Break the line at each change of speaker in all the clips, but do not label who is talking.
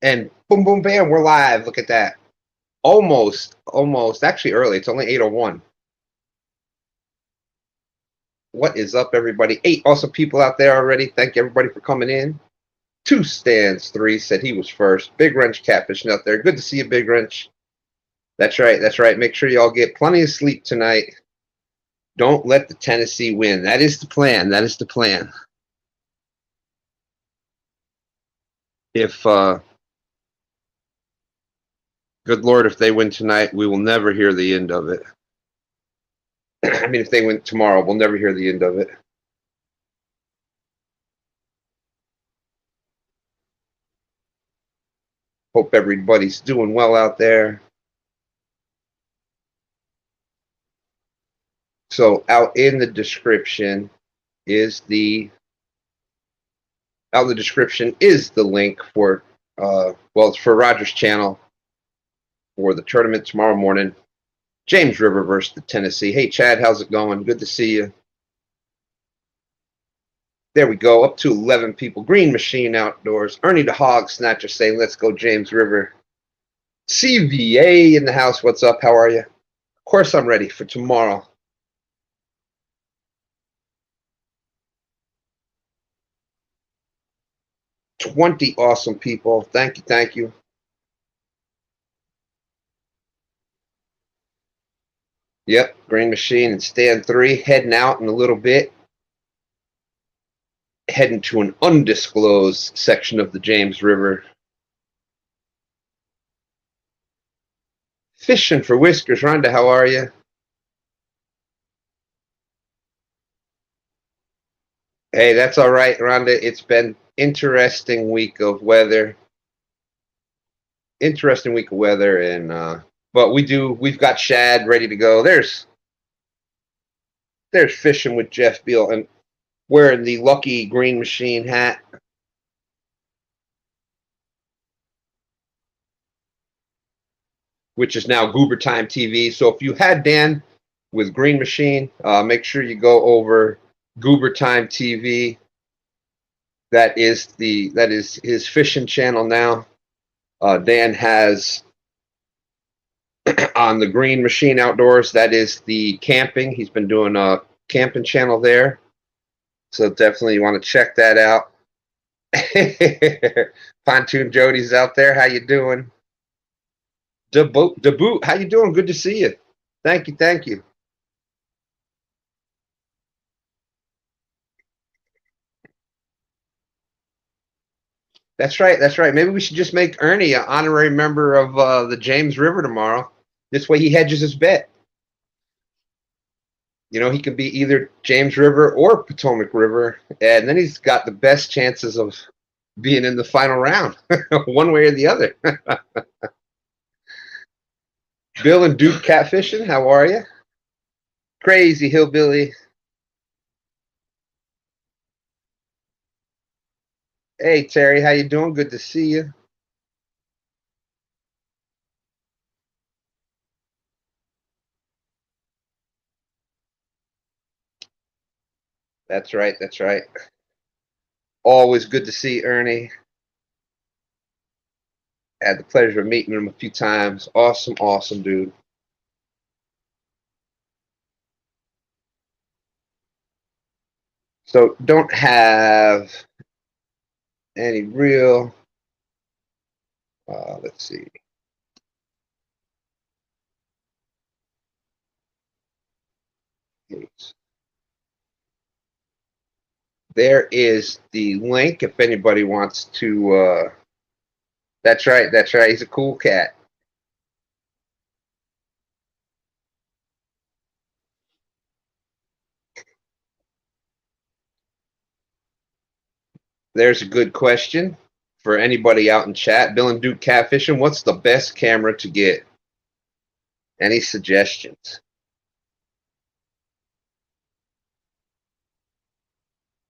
And boom, boom, bam, we're live. Look at that. Almost. Actually, early. It's only 8:01. What is up, everybody? 8 awesome people out there already. Thank you, everybody, for coming in. 2 stands, 3 said he was first. Big Wrench Catfish out there. Good to see you, Big Wrench. That's right. That's right. Make sure y'all get plenty of sleep tonight. Don't let the Tennessee win. That is the plan. That is the plan. If good Lord, if they win tonight, we will never hear the end of it. I mean, if they win tomorrow, we'll never hear the end of it. Hope everybody's doing well out there. So out in the description is the link for well, it's for Roger's channel for the tournament tomorrow morning. James River versus the Tennessee. Hey Chad, how's it going? Good to see you. There we go, up to 11 people. Green Machine Outdoors. Ernie the Hog Snatcher saying, let's go James River. CVA in the house. What's up? How are you? Of course I'm ready for tomorrow. $20 awesome people. Thank you, thank you. Yep, Green Machine and Stand 3 heading out in a little bit. Heading to an undisclosed section of the James River. Fishing for Whiskers. Rhonda, how are you? Hey, that's all right, Rhonda. It's been interesting week of weather. Interesting week of weather, and but we've got shad ready to go. There's Fishing with Jeff Beal and wearing the lucky Green Machine hat. Which is now Goober Time TV. So if you had Dan with Green Machine, make sure you go over Goober Time TV. That is his fishing channel now. Dan has on the Green Machine Outdoors, that is the camping. He's been doing a camping channel there. So definitely you want to check that out. Pontoon Jody's out there. How you doing? Debut, how you doing? Good to see you. Thank you, thank you. That's right, that's right. Maybe we should just make Ernie an honorary member of the James River tomorrow. This way he hedges his bet. You know, he could be either James River or Potomac River, and then he's got the best chances of being in the final round, one way or the other. Bill and Duke Catfishing, how are you? Crazy Hillbilly. Hey, Terry, how you doing? Good to see you. That's right, that's right. Always good to see Ernie. Had the pleasure of meeting him a few times. Awesome, awesome dude. So don't have any real, let's see. There is the link if anybody wants to. That's right, that's right. He's a cool cat. There's a good question for anybody out in chat. Bill and Duke Catfishing, what's the best camera to get? Any suggestions?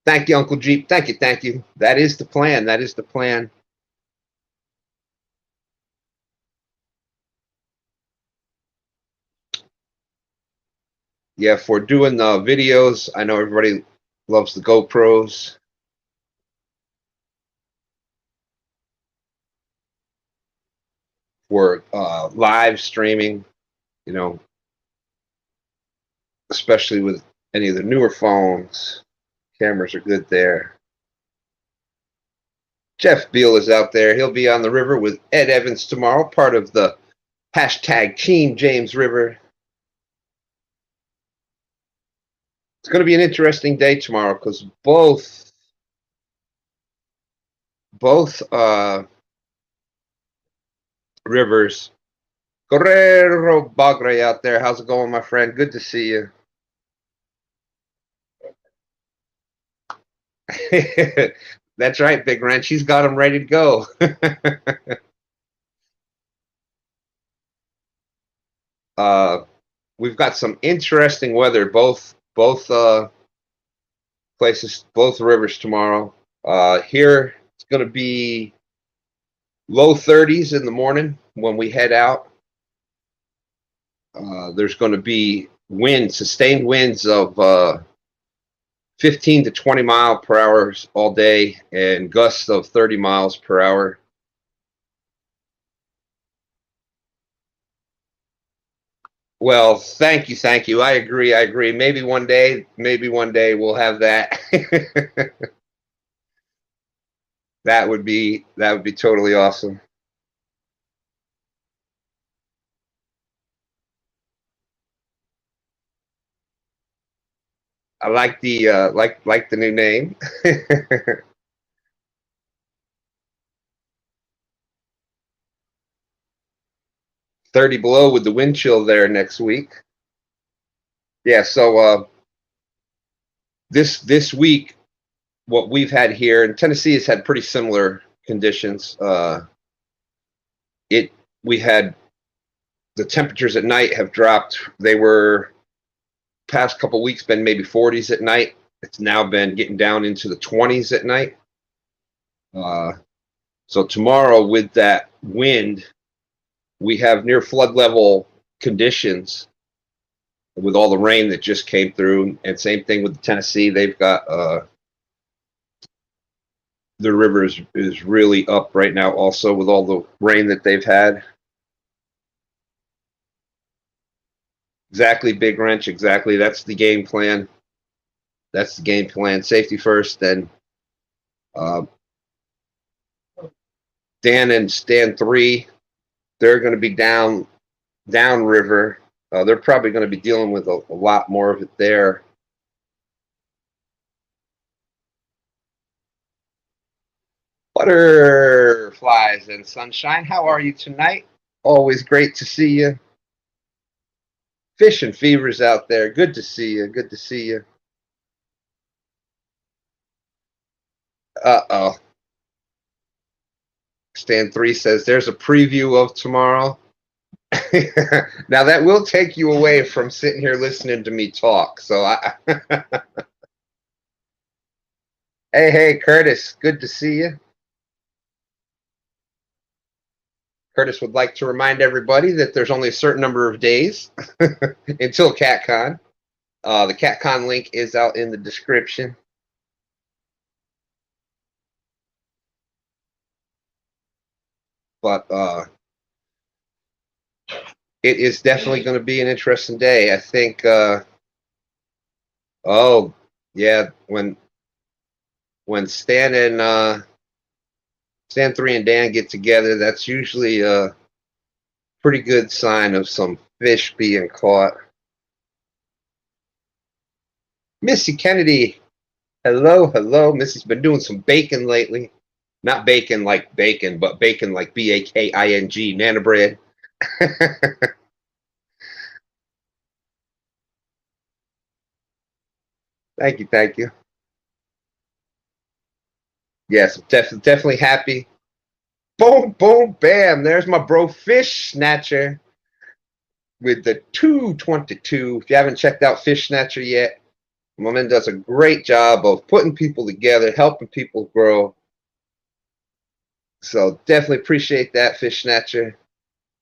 Thank you, Uncle Jeep. Thank you, thank you. That is the plan. That is the plan. Yeah, if we're doing the videos, I know everybody loves the GoPros. or live streaming, you know, especially with any of the newer phones. Cameras are good there. Jeff Beal is out there. He'll be on the river with Ed Evans tomorrow, part of the hashtag Team James River. It's going to be an interesting day tomorrow because both rivers. Guerrero Bagre out there. How's it going, my friend? Good to see you. That's right, Big Wrench. He's got them ready to go. We've got some interesting weather. Both places, both rivers tomorrow. Here it's going to be low 30s in the morning when we head out. There's going to be sustained winds of 15 to 20 mile per hour all day and gusts of 30 miles per hour. Well, thank you. I agree. Maybe one day we'll have that. That would be totally awesome. I like the like the new name. 30 below with the wind chill there next week. Yeah, so this week, what we've had here, and Tennessee has had pretty similar conditions. We had the temperatures at night have dropped. They were past couple weeks been maybe 40s at night. It's now been getting down into the 20s at night. So tomorrow with that wind, we have near flood level conditions with all the rain that just came through, and same thing with Tennessee. They've got the river is really up right now also with all the rain that they've had. Exactly, Big Wrench, exactly. That's the game plan. Safety first, then Dan and Stan 3, they're going to be down river. They're probably going to be dealing with a lot more of it there. Butterflies and sunshine, how are you tonight? Always great to see you. Fish and Fevers out there, good to see you. Uh-oh. Stan 3 says there's a preview of tomorrow. Now that will take you away from sitting here listening to me talk. So Hey, Curtis, good to see you. Curtis would like to remind everybody that there's only a certain number of days until CatCon. The CatCon link is out in the description. But it is definitely going to be an interesting day. I think, oh, yeah, when Stan 3 and Dan get together, that's usually a pretty good sign of some fish being caught. Missy Kennedy, hello. Missy's been doing some baking lately. Not bacon like bacon, but bacon like BAKING, Nana bread. Thank you. Yes, definitely happy. Boom, bam. There's my bro Fish Snatcher with the 222. If you haven't checked out Fish Snatcher yet, my man does a great job of putting people together, helping people grow. So definitely appreciate that, Fish Snatcher.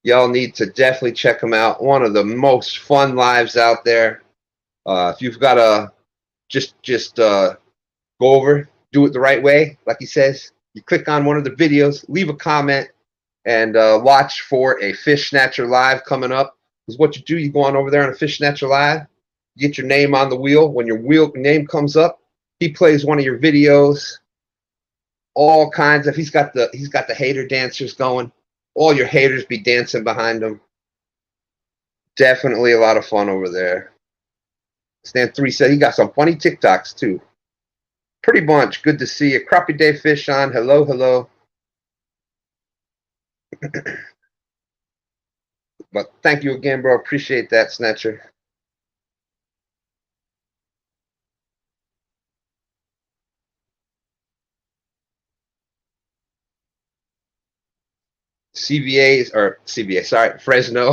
Y'all need to definitely check him out. One of the most fun lives out there. If you've got a just go over, do it the right way, like he says. You click on one of the videos, leave a comment, and watch for a Fish Snatcher Live coming up. Is what you do. You go on over there on a Fish Snatcher Live, get your name on the wheel. When your name comes up, he plays one of your videos. All kinds of. He's got the hater dancers going. All your haters be dancing behind him. Definitely a lot of fun over there. Stan 3 said he got some funny TikToks too. Pretty bunch. Good to see you. Crappie Day Fish on. Hello, hello. But thank you again, bro. Appreciate that, Snatcher. CVA, Fresno.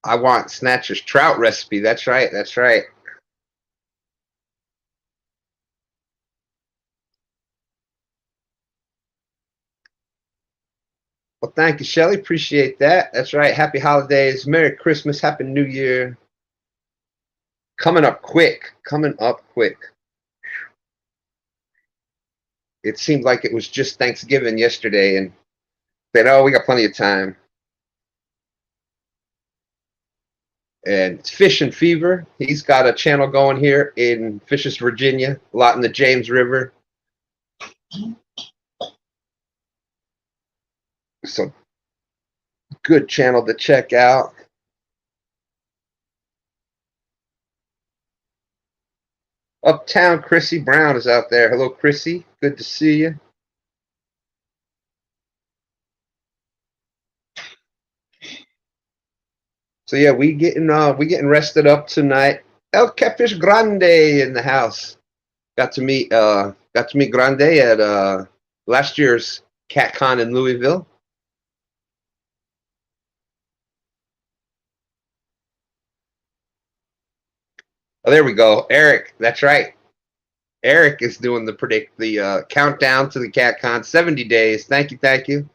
I want Snatcher's trout recipe. That's right. That's right. Well, thank you, Shelly. Appreciate that. That's right. Happy holidays. Merry Christmas. Happy New Year. Coming up quick. Coming up quick. It seemed like it was just Thanksgiving yesterday, and said, oh, we got plenty of time. And it's Fishing Fever. He's got a channel going here in Fishes, Virginia, a lot in the James River. So good channel to check out. Uptown Chrissy Brown is out there. Hello, Chrissy. Good to see you. So yeah, we getting rested up tonight. El Catfish Grande in the house. Got to meet Grande at last year's CatCon in Louisville. Oh, there we go. Eric, that's right. Eric is doing the countdown to the CatCon, 70 days. Thank you, thank you.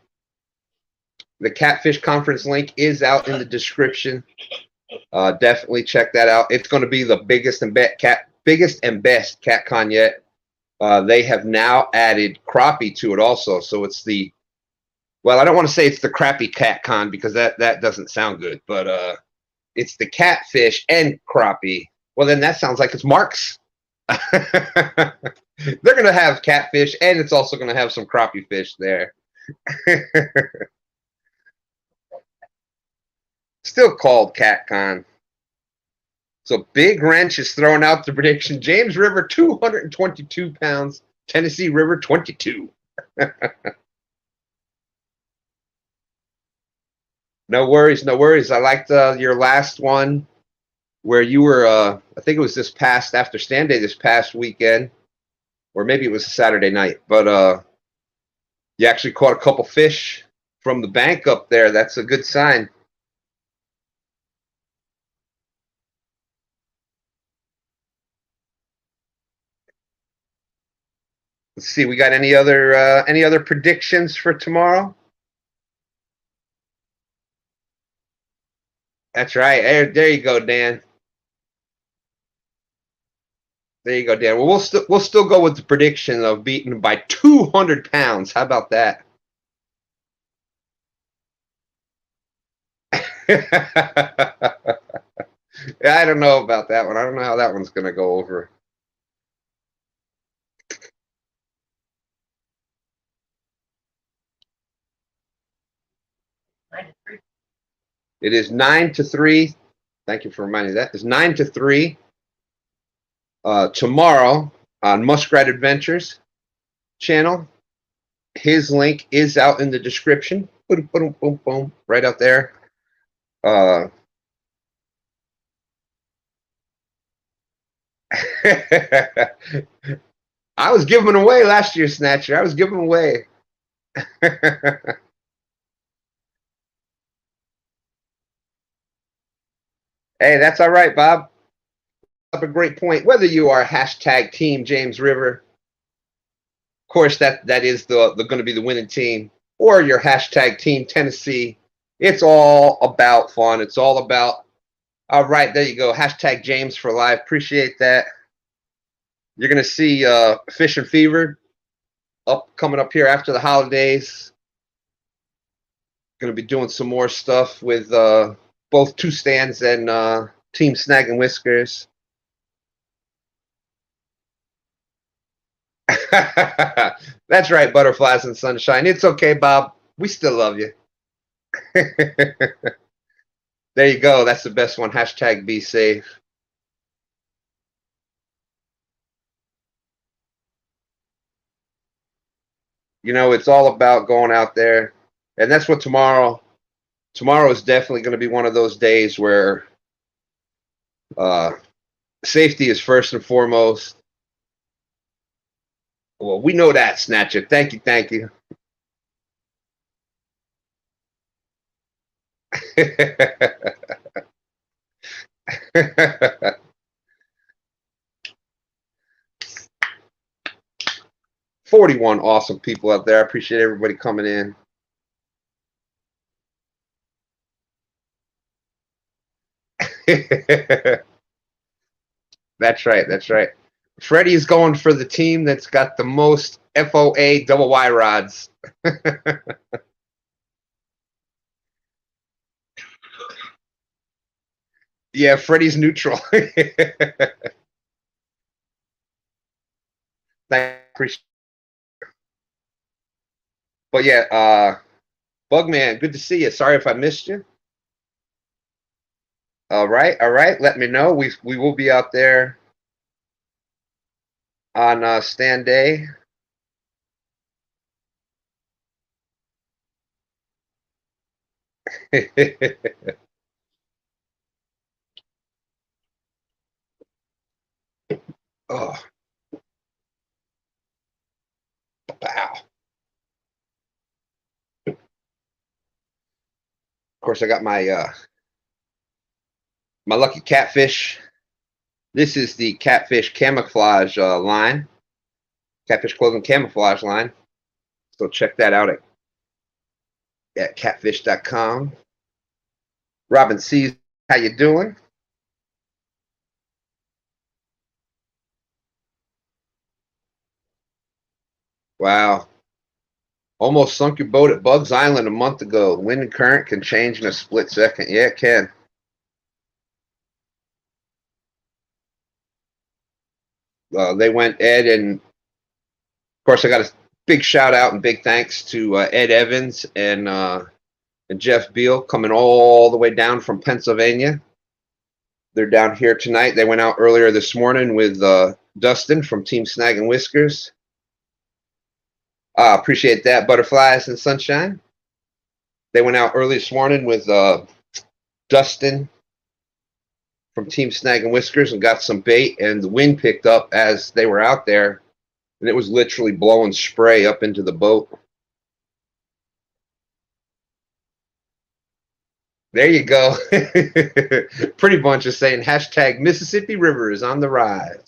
The Catfish conference link is out in the description. Definitely check that out. It's going to be the biggest and best CatCon yet. They have now added crappie to it also, so it's the I don't want to say it's the crappie CatCon because that doesn't sound good, but it's the catfish and crappie. Well, then that sounds like it's Mark's. They're going to have catfish, and it's also going to have some crappie fish there. Still called CatCon. So Big Wrench is throwing out the prediction. James River, 222 pounds. Tennessee River, 22. No worries, no worries. I liked your last one where you were, I think it was after Stand Day this past weekend, or maybe it was a Saturday night, but you actually caught a couple fish from the bank up there. That's a good sign. Let's see, we got any other predictions for tomorrow? That's right. There you go, Dan. There you go, Dan. Well, we'll still go with the prediction of beating by 200 pounds. How about that? I don't know about that one. I don't know how that one's going to go over. It is 9-3. Thank you for reminding me that. It's 9-3 tomorrow on Muskrat Adventures channel. His link is out in the description. Boom, boom, boom, boom, right out there. I was giving them away last year, Snatcher. I was giving them away. Hey, that's all right, Bob. Up a great point. Whether you are hashtag Team James River, of course, that is the going to be the winning team, or your hashtag Team Tennessee. It's all about fun. It's all about. All right, there you go. Hashtag James for life. Appreciate that. You're going to see Fishing Fever coming up here after the holidays. Going to be doing some more stuff with both Two Stands and Team Snag and Whiskers. That's right, Butterflies and Sunshine. It's okay, Bob. We still love you. There you go. That's the best one. Hashtag be safe. You know, it's all about going out there. And that's what tomorrow is definitely going to be one of those days where safety is first and foremost. Well, we know that, Snatcher. Thank you, thank you. 41 awesome people out there. I appreciate everybody coming in. That's right. That's right. Freddie's going for the team that's got the most FOA double Y rods. Yeah, Freddie's neutral. Appreciate. But yeah, Bugman, good to see you. Sorry if I missed you. All right. Let me know. We will be out there on stand day. Oh. Wow. Of course, I got my my lucky Catfish. This is the Catfish camouflage line, Catfish clothing camouflage line. So check that out at catfish.com. Robin C, how you doing? Wow. Almost sunk your boat at Bugs Island a month ago. Wind and current can change in a split second. Yeah, it can. They went Ed, and of course I got a big shout out and big thanks to Ed Evans and Jeff Beal coming all the way down from Pennsylvania. They're down here tonight. They went out earlier this morning with Dustin from Team Snag and Whiskers. Appreciate that, Butterflies and Sunshine. They went out early this morning with Dustin from Team Snag and Whiskers and got some bait, and the wind picked up as they were out there, and it was literally blowing spray up into the boat. There you go. Pretty Bunch is saying hashtag Mississippi River is on the rise.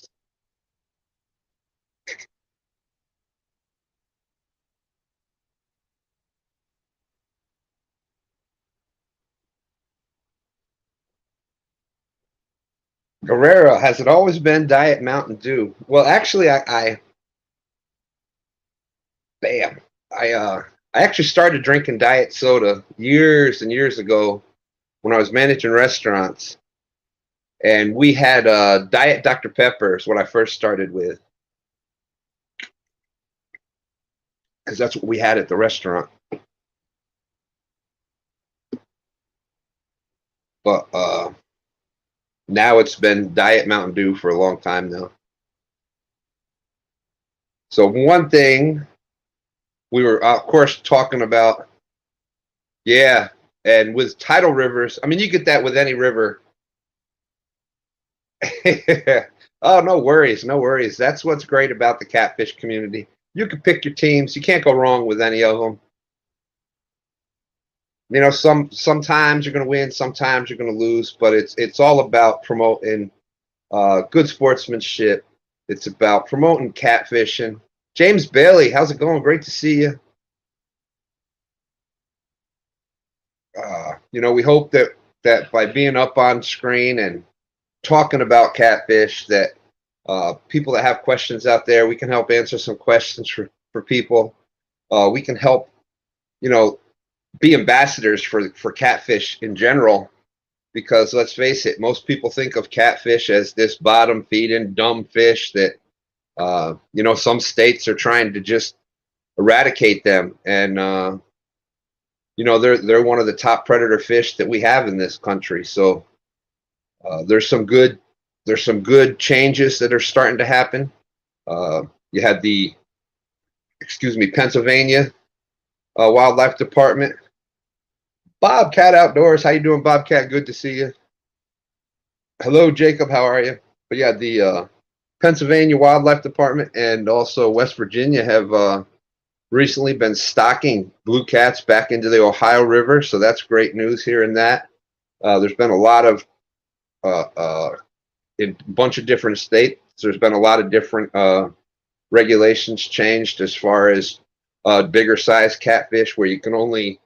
Guerrero, has it always been Diet Mountain Dew? Well, actually, I actually started drinking diet soda years and years ago when I was managing restaurants, and we had Diet Dr. Pepper is what I first started with, because that's what we had at the restaurant. But now it's been Diet Mountain Dew for a long time now. So one thing we were, of course, talking about, yeah, and with tidal rivers, I mean, you get that with any river. Oh, no worries, no worries. That's what's great about the catfish community. You can pick your teams. You can't go wrong with any of them. You know, sometimes you're going to win, sometimes you're going to lose, but it's all about promoting good sportsmanship. It's about promoting catfishing. James Bailey, how's it going? Great to see you. You know, we hope that by being up on screen and talking about catfish, that people that have questions out there, we can help answer some questions for people. We can help, you know, be ambassadors for catfish in general. Because let's face it, most people think of catfish as this bottom feeding dumb fish that, you know, some states are trying to just eradicate them. And, you know, they're one of the top predator fish that we have in this country. So there's some good changes that are starting to happen. You had the, Pennsylvania Wildlife Department. Bobcat Outdoors, how you doing, Bobcat? Good to see you. Hello, Jacob. How are you? But yeah, the Pennsylvania Wildlife Department and also West Virginia have recently been stocking blue cats back into the Ohio River, so that's great news here in that. There's been a lot of in a bunch of different states. There's been a lot of different regulations changed as far as bigger size catfish, where you can only,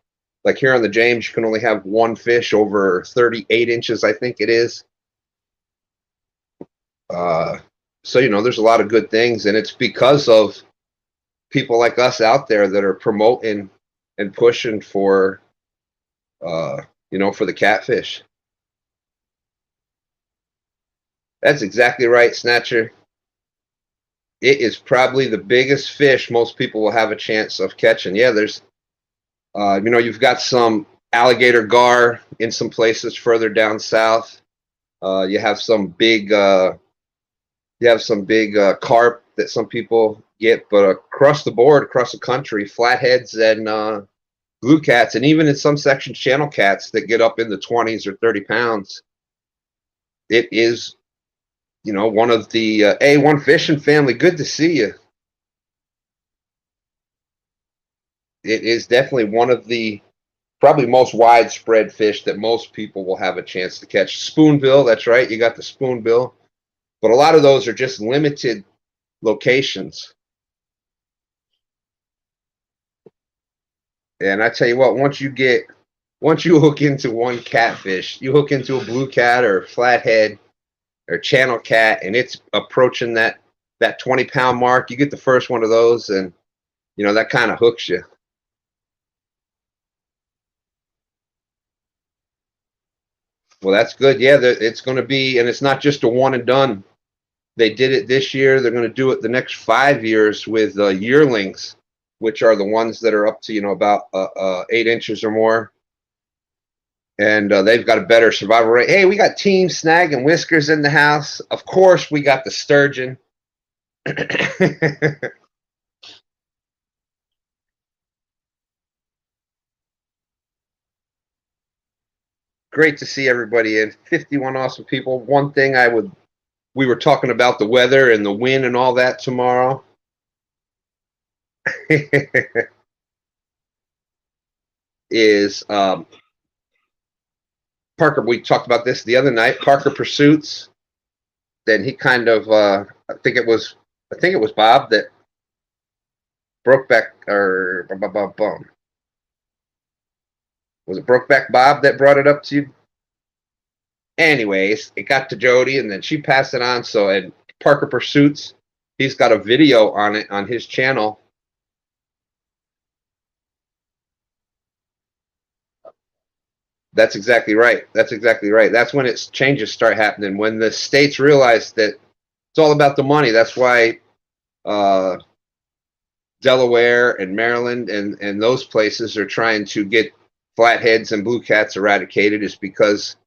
like here on the James, you can only have one fish over 38 inches, I think it is. So, you know, there's a lot of good things, and it's because of people like us out there that are promoting and pushing for, you know, for the catfish. That's exactly right, Snatcher. It is probably the biggest fish most people will have a chance of catching. Yeah, there's, you know, you've got some alligator gar in some places further down south. You have some big, carp that some people get, but across the board, across the country, flatheads and blue cats, and even in some sections, channel cats that get up in the 20s or 30 pounds. It is, you know, one of the A1 fishing family. Good to see you. It is definitely one of the probably most widespread fish that most people will have a chance to catch. Spoonbill, that's right, you got the spoonbill. But a lot of those are just limited locations. And I tell you what, once you hook into one catfish, you hook into a blue cat or flathead or channel cat, and it's approaching that 20-pound mark, you get the first one of those, and you know that kind of hooks you. Well, that's good. Yeah, it's going to be, and it's not just a one and done. They did it this year. They're going to do it the next 5 years with yearlings, which are the ones that are up to, you know, about 8 inches or more. And they've got a better survival rate. Hey, we got Team Snag and Whiskers in the house. Of course, we got the sturgeon. Great to see everybody in. 51 awesome people. One thing we were talking about the weather and the wind and all that tomorrow. Is Parker, we talked about this the other night. Parker Pursuits. Then he kind of, I think it was Bob that Brokeback, or was it Brokeback Bob that brought it up to you? Anyways, it got to Jody, and then she passed it on. So, and Parker Pursuits, he's got a video on it on his channel. That's exactly right. That's exactly right. That's when changes start happening. When the states realize that it's all about the money. That's why Delaware and Maryland and those places are trying to get flatheads and blue cats eradicated, is because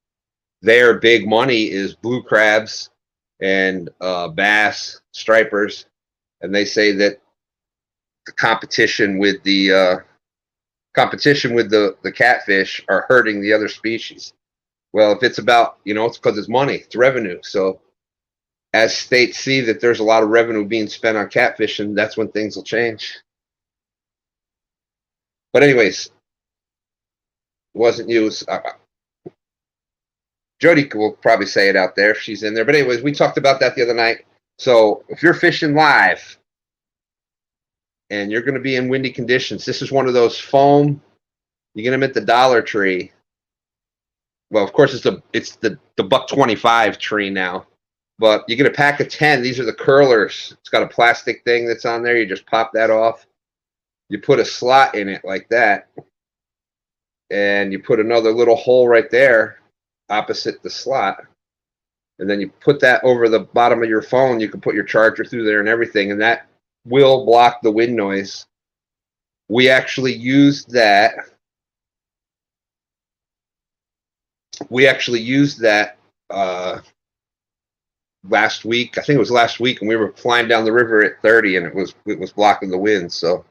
their big money is blue crabs and bass, stripers, and they say that the competition with the catfish are hurting the other species. Well, if it's about, you know, it's because it's money, it's revenue. So as states see that there's a lot of revenue being spent on catfishing, that's when things will change. But anyways, it wasn't you. Jody will probably say it out there if she's in there. But anyways, we talked about that the other night. So if you're fishing live and you're going to be in windy conditions, this is one of those foam. You get them at the Dollar Tree. Well, of course, it's the $1.25 tree now. But you get a pack of 10. These are the curlers. It's got a plastic thing that's on there. You just pop that off. You put a slot in it like that. And you put another little hole right there opposite the slot. And then you put that over the bottom of your phone. You can put your charger through there and everything. And that will block the wind noise. We actually used that. Last week. I think it was last week, and we were flying down the river at 30, and it was blocking the wind. So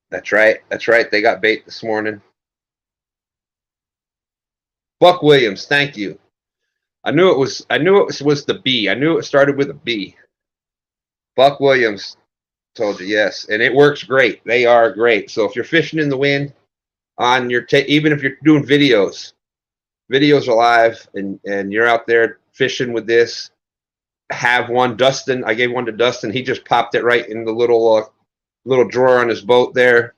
that's right. They got bait this morning. Buck Williams, thank you. I knew it was the B. I knew it started with a B. Buck Williams told you, yes, and it works great. They are great. So if you're fishing in the wind on your even if you're doing videos are live, and you're out there fishing with this, have one. Dustin, I gave one to Dustin. He just popped it right in the little drawer on his boat there.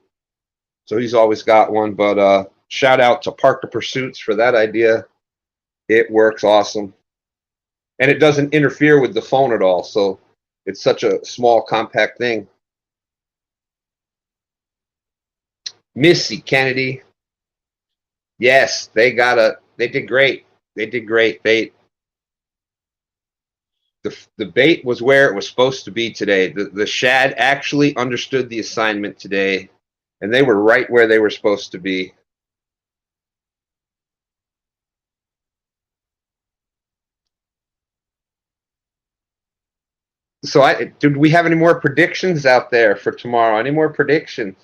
So he's always got one. But shout out to Parker Pursuits for that idea. It works awesome. And it doesn't interfere with the phone at all. So it's such a small, compact thing. Missy Kennedy. Yes, they did great. They did great. The bait was where it was supposed to be today. The shad actually understood the assignment today, and they were right where they were supposed to be. So did we have any more predictions out there for tomorrow? Any more predictions?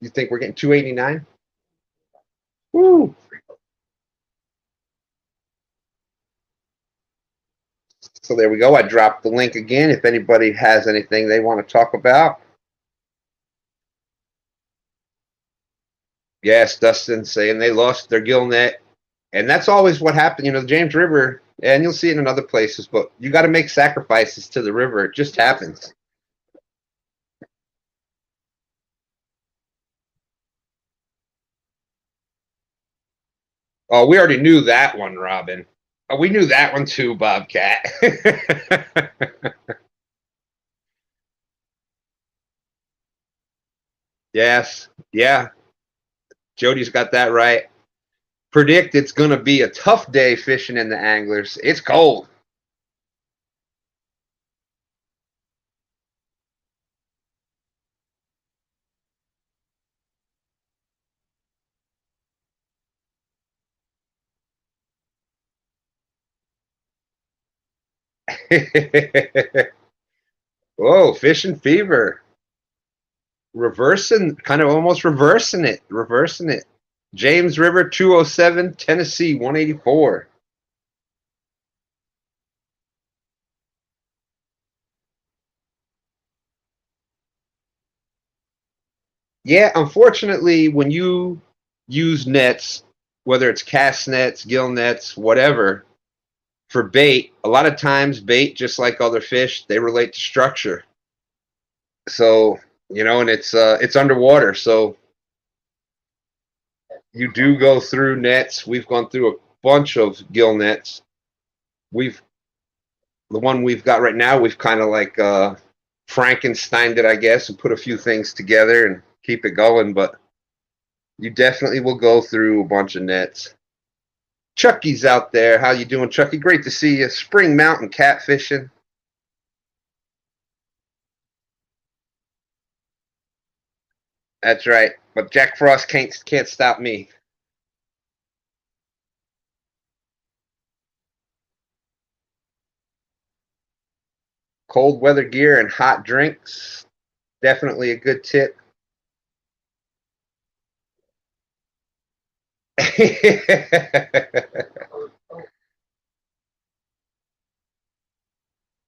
You think we're getting 289? Woo! So there we go. I dropped the link again. If anybody has anything they want to talk about. Yes, Dustin saying they lost their gill net. And that's always what happened. The James River, and you'll see it in other places, but you got to make sacrifices to the river. It just happens. Oh, we already knew that one, Robin. Oh, we knew that one too, Bobcat. Yes. Yeah. Jody's got that right. Predict it's going to be a tough day fishing in the Anglers. It's cold. Whoa, fishing fever. Kind of almost reversing it. James River 207, Tennessee 184. Yeah, unfortunately, when you use nets, whether it's cast nets, gill nets, whatever, for bait, a lot of times bait, just like other fish, they relate to structure. So, and it's underwater, so you do go through nets. We've gone through a bunch of gill nets. The one we've got right now, we've kind of like Frankensteined it, I guess, and put a few things together and keep it going. But you definitely will go through a bunch of nets. Chucky's out there. How you doing, Chucky? Great to see you. Spring Mountain catfishing. That's right. But Jack Frost can't stop me. Cold weather gear and hot drinks. Definitely a good tip.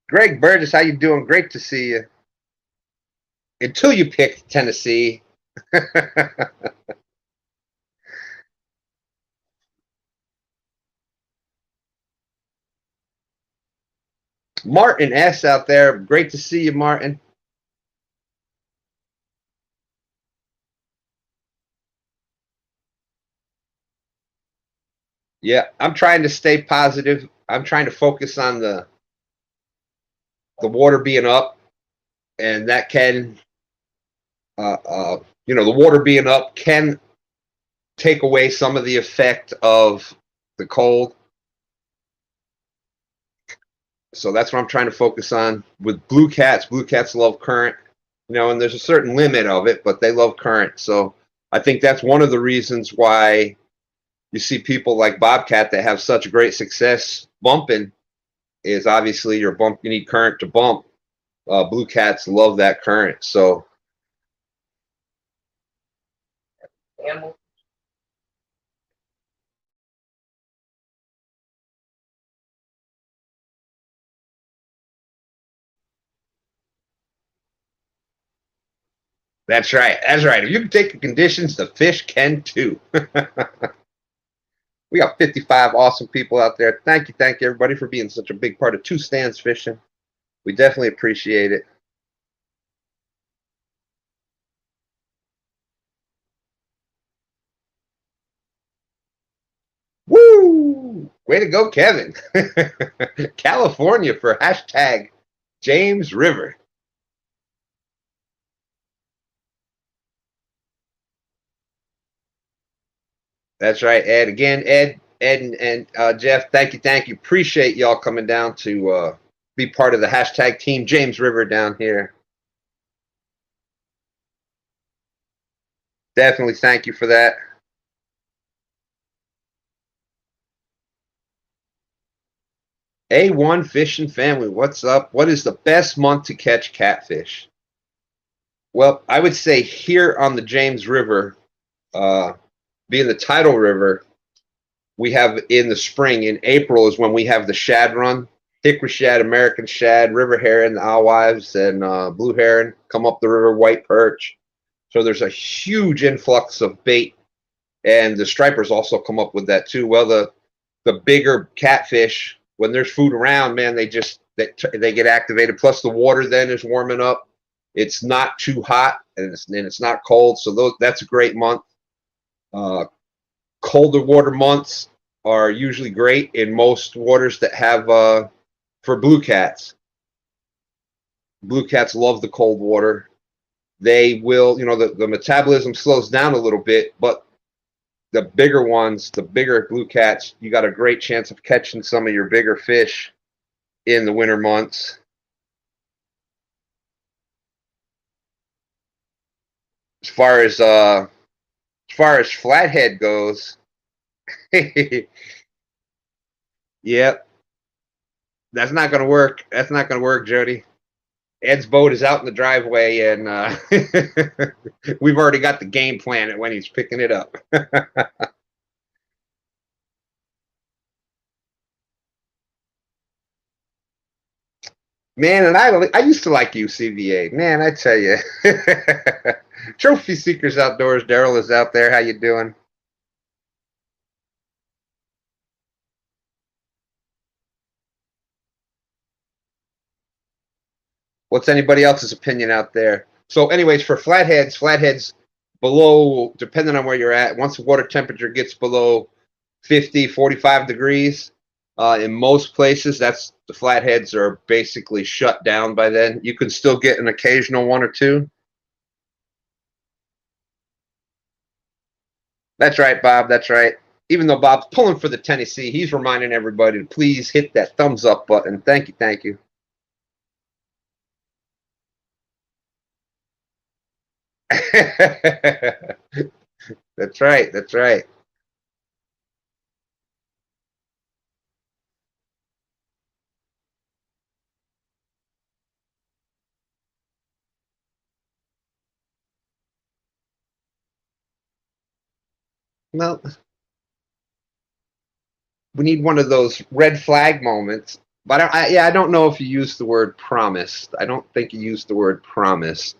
Greg Burgess, how you doing? Great to see you. Until you picked Tennessee. Martin S. out there. Great to see you, Martin. Yeah, I'm trying to stay positive. I'm trying to focus on the water being up, and that can, uh, uh, the water being up can take away some of the effect of the cold. So that's what I'm trying to focus on with blue cats. Blue cats love current, and there's a certain limit of it, but they love current. So I think that's one of the reasons why you see people like Bobcat that have such great success bumping is obviously you need current to bump. Blue cats love that current. So that's right. That's right. If you can take the conditions, the fish can too. We got 55 awesome people out there. Thank you, everybody, for being such a big part of Two Stands Fishing. We definitely appreciate it. Woo! Way to go, Kevin. California for hashtag James River. That's right, Ed. Again, Ed, and Jeff, thank you. Appreciate y'all coming down to be part of the hashtag Team James River down here. Definitely thank you for that. A1 Fishing Family, what's up? What is the best month to catch catfish? Well, I would say here on the James River, being the tidal river, we have in the spring, in April is when we have the shad run. Hickory shad, American shad, river herring, alewives, and blue heron come up the river, white perch. So there's a huge influx of bait, and the stripers also come up with that too. Well, the bigger catfish, when there's food around, man, they get activated. Plus the water then is warming up. It's not too hot and it's not cold, so that's a great month. Colder water months are usually great in most waters that have for blue cats. Blue cats love the cold water. They will, the metabolism slows down a little bit, but the bigger ones, the bigger blue cats, you got a great chance of catching some of your bigger fish in the winter months. As far as flathead goes, yep, that's not going to work. That's not going to work, Jody. Ed's boat is out in the driveway, and we've already got the game plan when he's picking it up. Man, and I used to like UCVA. Man, I tell you. Trophy Seekers Outdoors, Daryl is out there. How you doing? What's anybody else's opinion out there? So, anyways, for flatheads below, depending on where you're at, once the water temperature gets below 50, 45 degrees, in most places, the flatheads are basically shut down by then. You can still get an occasional one or two. That's right, Bob. That's right. Even though Bob's pulling for the Tennessee, he's reminding everybody to please hit that thumbs up button. Thank you. Thank you. That's right. That's right. Well, we need one of those red flag moments. But I don't know if you used the word promised. I don't think you used the word promised.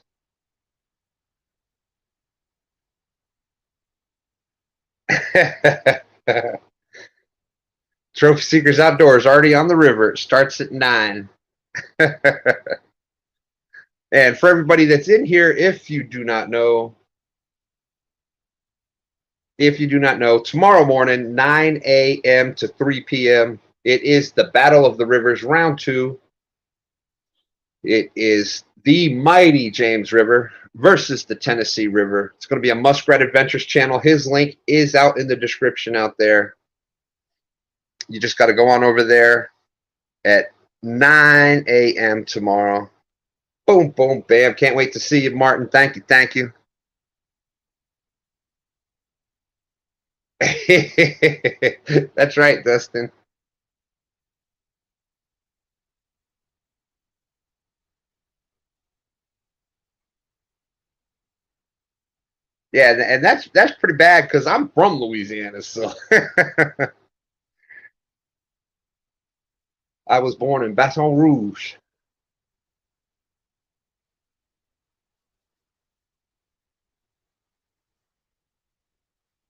Trophy Seekers Outdoors already on the river. It starts at 9. And for everybody that's in here, if you do not know, tomorrow morning, 9 a.m. to 3 p.m., it is the Battle of the Rivers Round 2. It is the mighty James River versus the Tennessee River. It's going to be a Muskrat Adventures channel. His link is out in the description out there. You just got to go on over there at 9 a.m. tomorrow. Boom, boom, bam. Can't wait to see you, Martin. Thank you, thank you. That's right, Dustin. Yeah, and that's pretty bad because I'm from Louisiana, so I was born in Baton Rouge.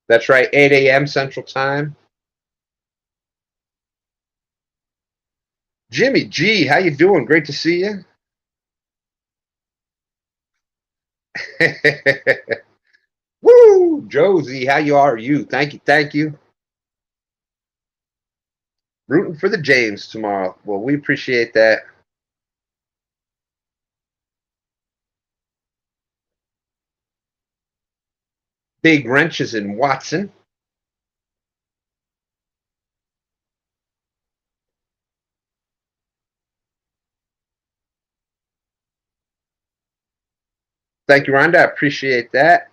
That's right, 8 a.m. Central Time. Jimmy G, how you doing? Great to see you. Woo, Josie, how you are? You? Thank you, thank you. Rooting for the James tomorrow. Well, we appreciate that. Big Wrenches in Watson. Thank you, Rhonda. I appreciate that.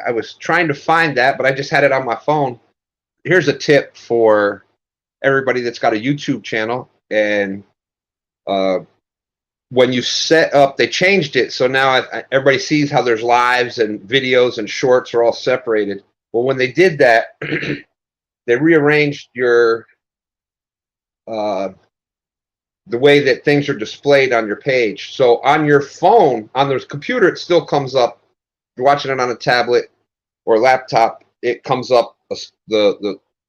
I was trying to find that, but I just had it on my phone. Here's a tip for everybody that's got a YouTube channel. And when you set up, they changed it. So now everybody sees how there's lives and videos and shorts are all separated. Well, when they did that, they rearranged your the way that things are displayed on your page. So on your phone, on the computer, it still comes up. If you're watching it on a tablet or laptop, it comes up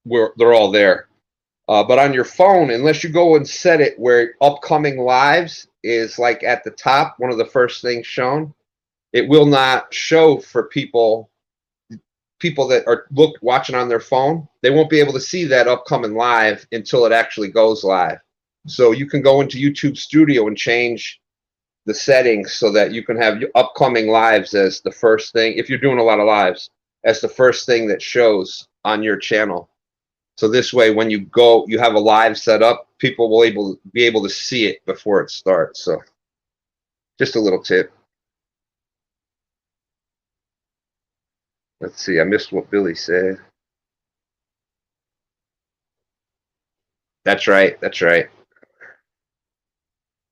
where they're all there. But on your phone, unless you go and set it where upcoming lives is like at the top, one of the first things shown, it will not show for people that are watching on their phone. They won't be able to see that upcoming live until it actually goes live. So you can go into YouTube Studio and change the settings so that you can have your upcoming lives as the first thing, if you're doing a lot of lives, as the first thing that shows on your channel. So this way, when you go, you have a live set up, people will be able to see it before it starts. So just a little tip. Let's see, I missed what Billy said. That's right, that's right.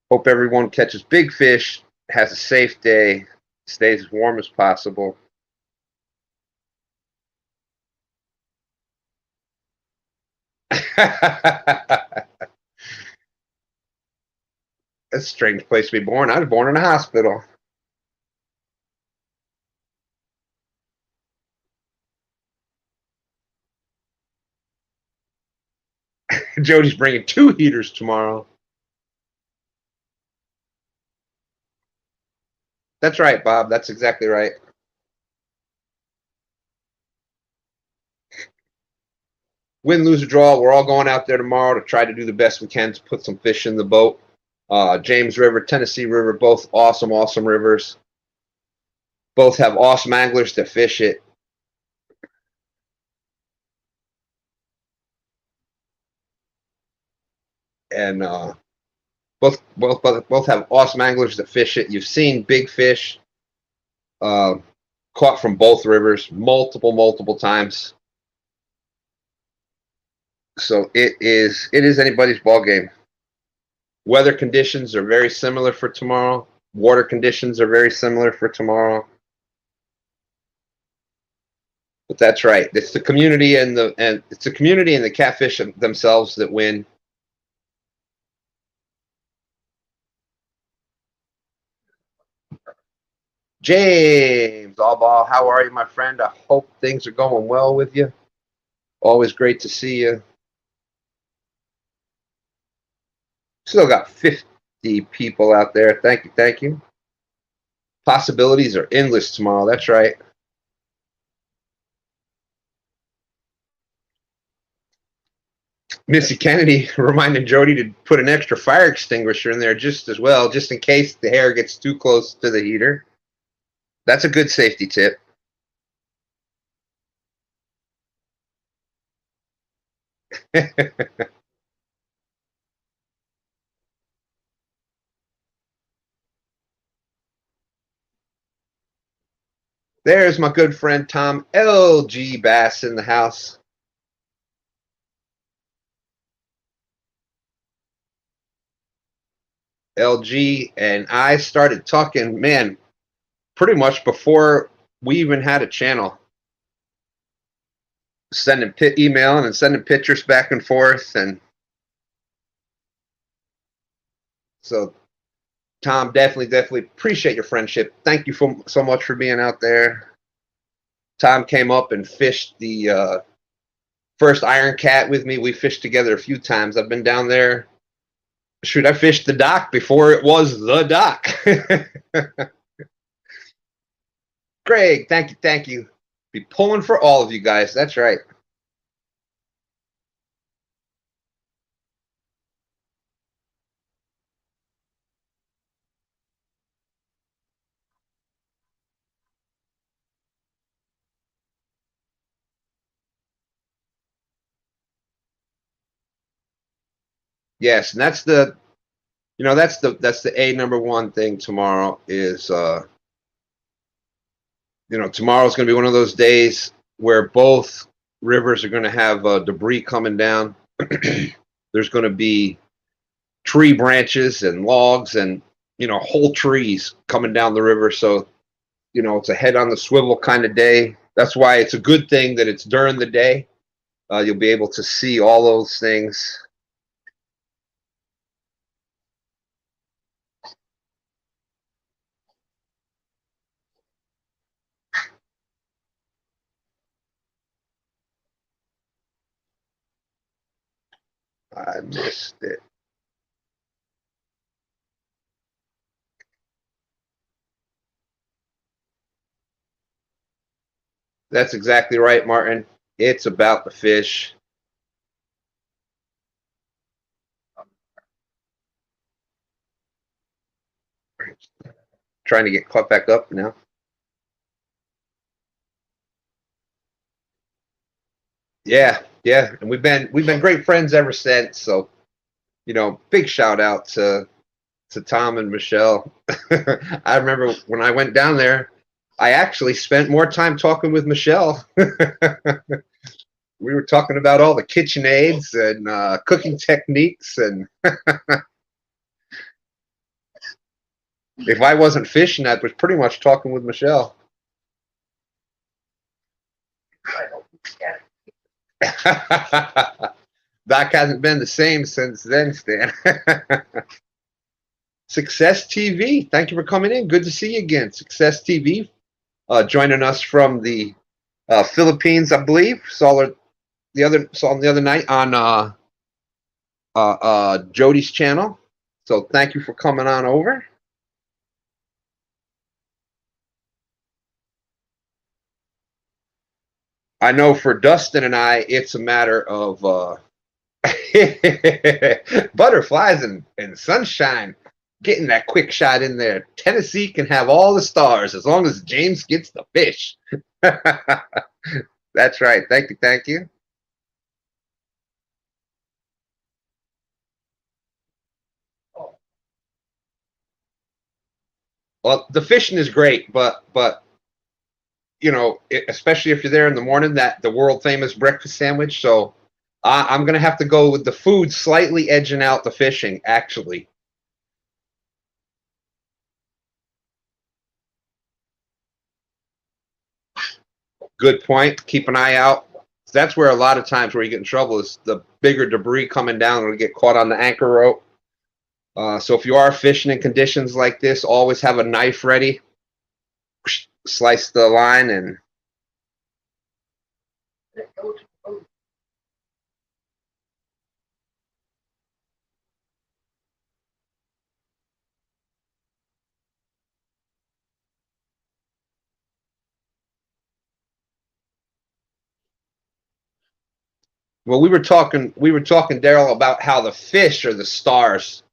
Hope everyone catches big fish, has a safe day, stays as warm as possible. That's a strange place to be born. I was born in a hospital. Jody's bringing 2 heaters tomorrow. That's right, Bob. That's exactly right. Win, lose, or draw, we're all going out there tomorrow to try to do the best we can to put some fish in the boat. James River, Tennessee River, both awesome, awesome rivers. Both have awesome anglers that fish it. And both have awesome anglers that fish it. You've seen big fish caught from both rivers multiple times. So it is anybody's ball game. Weather conditions are very similar for tomorrow. Water conditions are very similar for tomorrow. But that's right. It's the community and the catfish themselves that win. James Allball, how are you, my friend? I hope things are going well with you. Always great to see you. Still got the people out there. Thank you, thank you. Possibilities are endless tomorrow. That's right. Missy Kennedy reminded Jody to put an extra fire extinguisher in there just as well, just in case the hair gets too close to the heater. That's a good safety tip. There's my good friend Tom L.G. Bass in the house. LG and I started talking, man, pretty much before we even had a channel. Sending emailing and sending pictures back and forth, and so Tom, definitely appreciate your friendship. Thank you so much for being out there. Tom came up and fished the first Iron Cat with me. We fished together a few times. I've been down there. Shoot, I fished the dock before it was the dock. Greg, thank you. Be pulling for all of you guys. That's right. Yes, and that's the that's the A number one thing tomorrow is tomorrow's going to be one of those days where both rivers are going to have debris coming down. There's going to be tree branches and logs and whole trees coming down the river, so it's a head on the swivel kind of day. That's why it's a good thing that it's during the day. You'll be able to see all those things. I missed it. That's exactly right, Martin. It's about the fish. Trying to get caught back up now. Yeah, and we've been great friends ever since. So big shout out to Tom and Michelle. I remember when I went down there, I actually spent more time talking with Michelle. We were talking about all the kitchen aids and cooking techniques, and if I wasn't fishing, I was pretty much talking with Michelle. Doc hasn't been the same since then, Stan. Success TV, thank you for coming in. Good to see you again. Success TV, joining us from the Philippines, I believe. Saw him the other night on Jody's channel. So thank you for coming on over. I know for Dustin and I, it's a matter of butterflies and sunshine. Getting that quick shot in there. Tennessee can have all the stars as long as James gets the fish. That's right. Thank you. Well, the fishing is great, but especially if you're there in the morning, that the world famous breakfast sandwich. So I'm gonna have to go with the food slightly edging out the fishing. Actually, good point. Keep an eye out. That's where a lot of times where you get in trouble is the bigger debris coming down and get caught on the anchor rope. So if you are fishing in conditions like this, always have a knife ready. Slice the line and Well, we were talking, Daryl, about how the fish are the stars.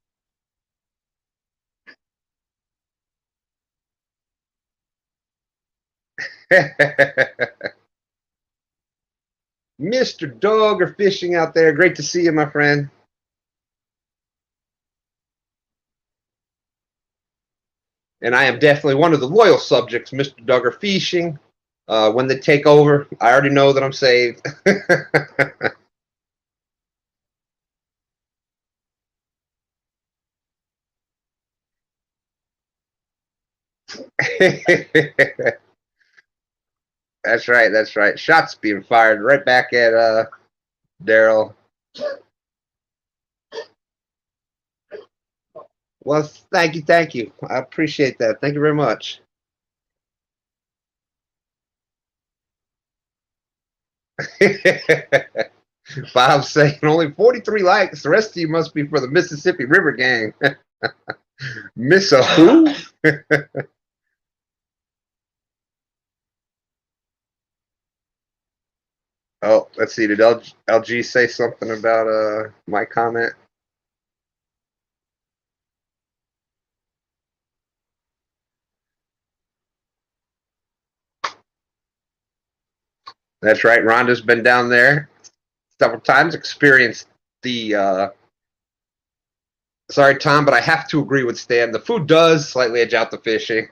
Mr. Dogger fishing out there. Great to see you, my friend. And I am definitely one of the loyal subjects, Mr. Dogger fishing. When they take over, I already know that I'm saved. That's right. That's right. Shots being fired right back at Daryl. Well, thank you, thank you. I appreciate that. Thank you very much. Bob's saying only 43 likes. The rest of you must be for the Mississippi River Gang. Miss a who? Oh, let's see. Did LG say something about my comment? That's right. Rhonda's been down there several times, experienced the. Sorry, Tom, but I have to agree with Stan. The food does slightly edge out the fishing.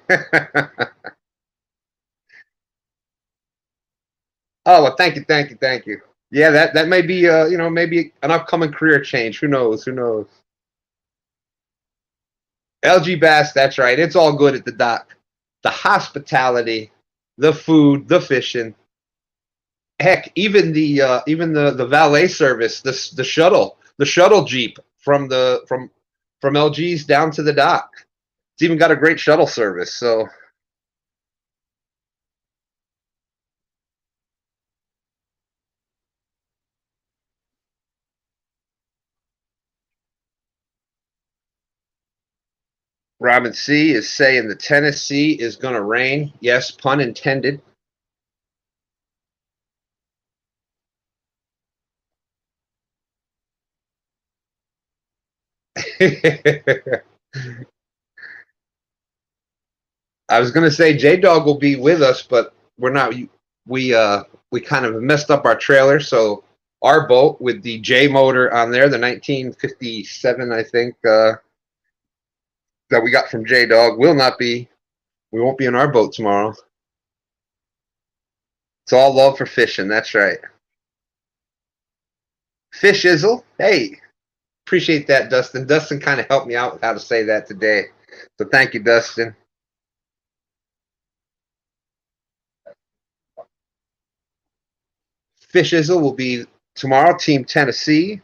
Oh, well, thank you, thank you, thank you. Yeah, that may be maybe an upcoming career change. Who knows? Who knows? LG Bass, that's right. It's all good at the dock. The hospitality, the food, the fishing. Heck, even the valet service, the shuttle jeep from LG's down to the dock. It's even got a great shuttle service. So Robin C is saying the Tennessee is going to rain. Yes, pun intended. I was going to say J Dog will be with us, but we're not. We kind of messed up our trailer, so our boat with the J motor on there, the 1957, I think, that we got from J Dog, will not be. We won't be in our boat tomorrow. It's all love for fishing. That's right. Fish Izzle. Hey, appreciate that, Dustin. Dustin kind of helped me out with how to say that today. So thank you, Dustin. Fish Izzle will be tomorrow, Team Tennessee.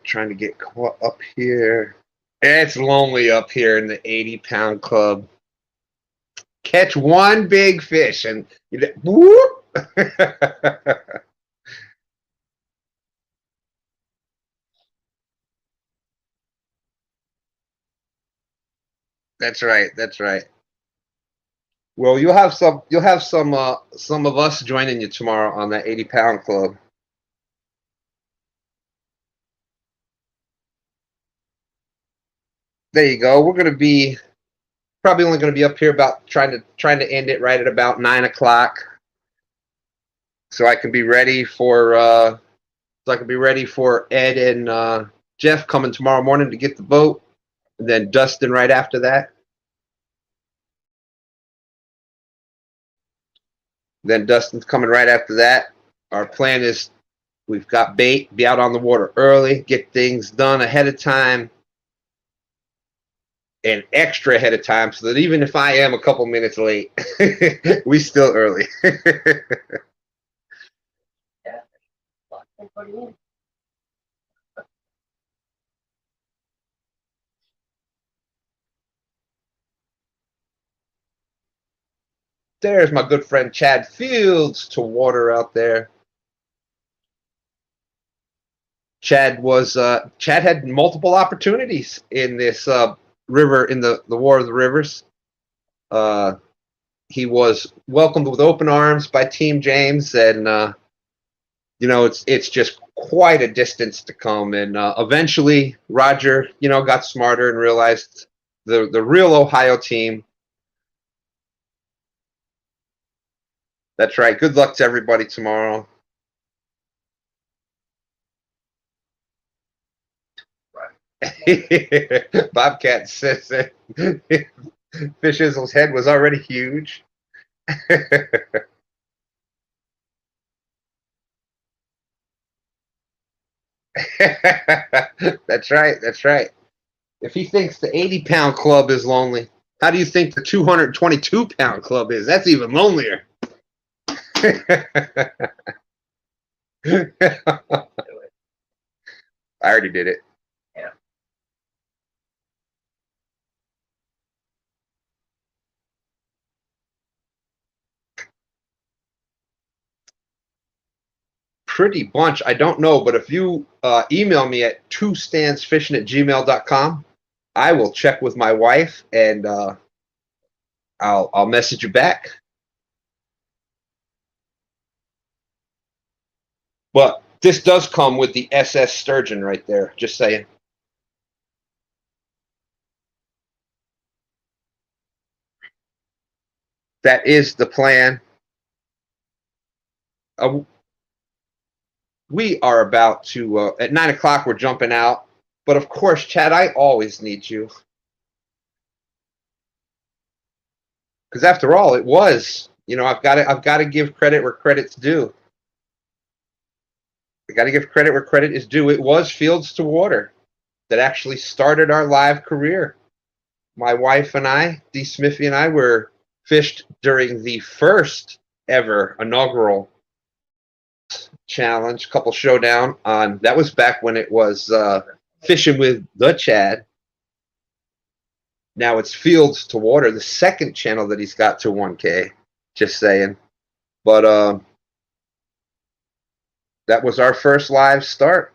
Trying to get caught up here. It's lonely up here in the 80-pound club. Catch one big fish and whoop. That's right. That's right. Well, you'll have some of us joining you tomorrow on that 80-pound club. There you go. We're gonna be probably only gonna be up here about trying to end it right at about 9 o'clock, so I can be ready for Ed and Jeff coming tomorrow morning to get the boat, and then Dustin right after that. Then Dustin's coming right after that. Our plan is we've got bait, be out on the water early, get things done ahead of time, and extra ahead of time, so that even if I am a couple minutes late, we still early. There's my good friend Chad Fields to water out there. Chad had multiple opportunities in this river, in the War of the Rivers. he was welcomed with open arms by Team James, and it's just quite a distance to come. And eventually, Roger, got smarter and realized the real Ohio team. That's right. Good luck to everybody tomorrow. Bobcat says that Fishizzle's head was already huge. That's right. That's right. If he thinks the 80-pound club is lonely, how do you think the 222-pound club is? That's even lonelier. I already did it.
Yeah.
Pretty bunch. I don't know, but if you email me at twostandsfishing@gmail.com, I will check with my wife and I'll message you back. But this does come with the SS Sturgeon right there. Just saying. That is the plan. We are about to, at 9 o'clock, we're jumping out. But of course, Chad, I always need you. Because after all, it was, I've got to give credit where credit's due. I got to give credit where credit is due. It was Fields to Water that actually started our live career. My wife and I, Dee Smithy and I, were fished during the first ever inaugural challenge, couple showdown on. That was back when it was Fishing with the Chad. Now it's Fields to Water, the second channel that he's got to 1K. Just saying. But that was our first live start.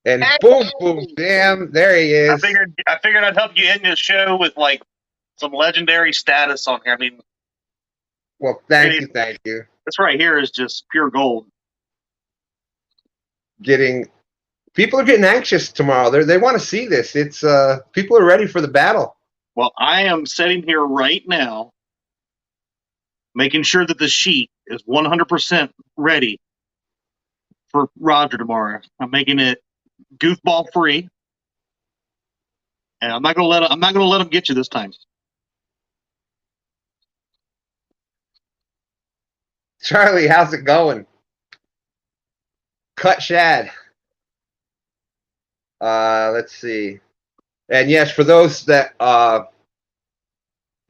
And boom, boom, damn, there he is.
I figured I'd help you end this show with like some legendary status on here. I mean,
well, thank you.
This right here is just pure gold.
People are getting anxious tomorrow. They want to see this. It's people are ready for the battle.
Well, I am sitting here right now, making sure that the sheet is 100% ready for Roger tomorrow. I'm making it goofball free, and I'm not gonna let him get you this time.
Charlie, how's it going? Cut shad. Let's see. And yes, for those that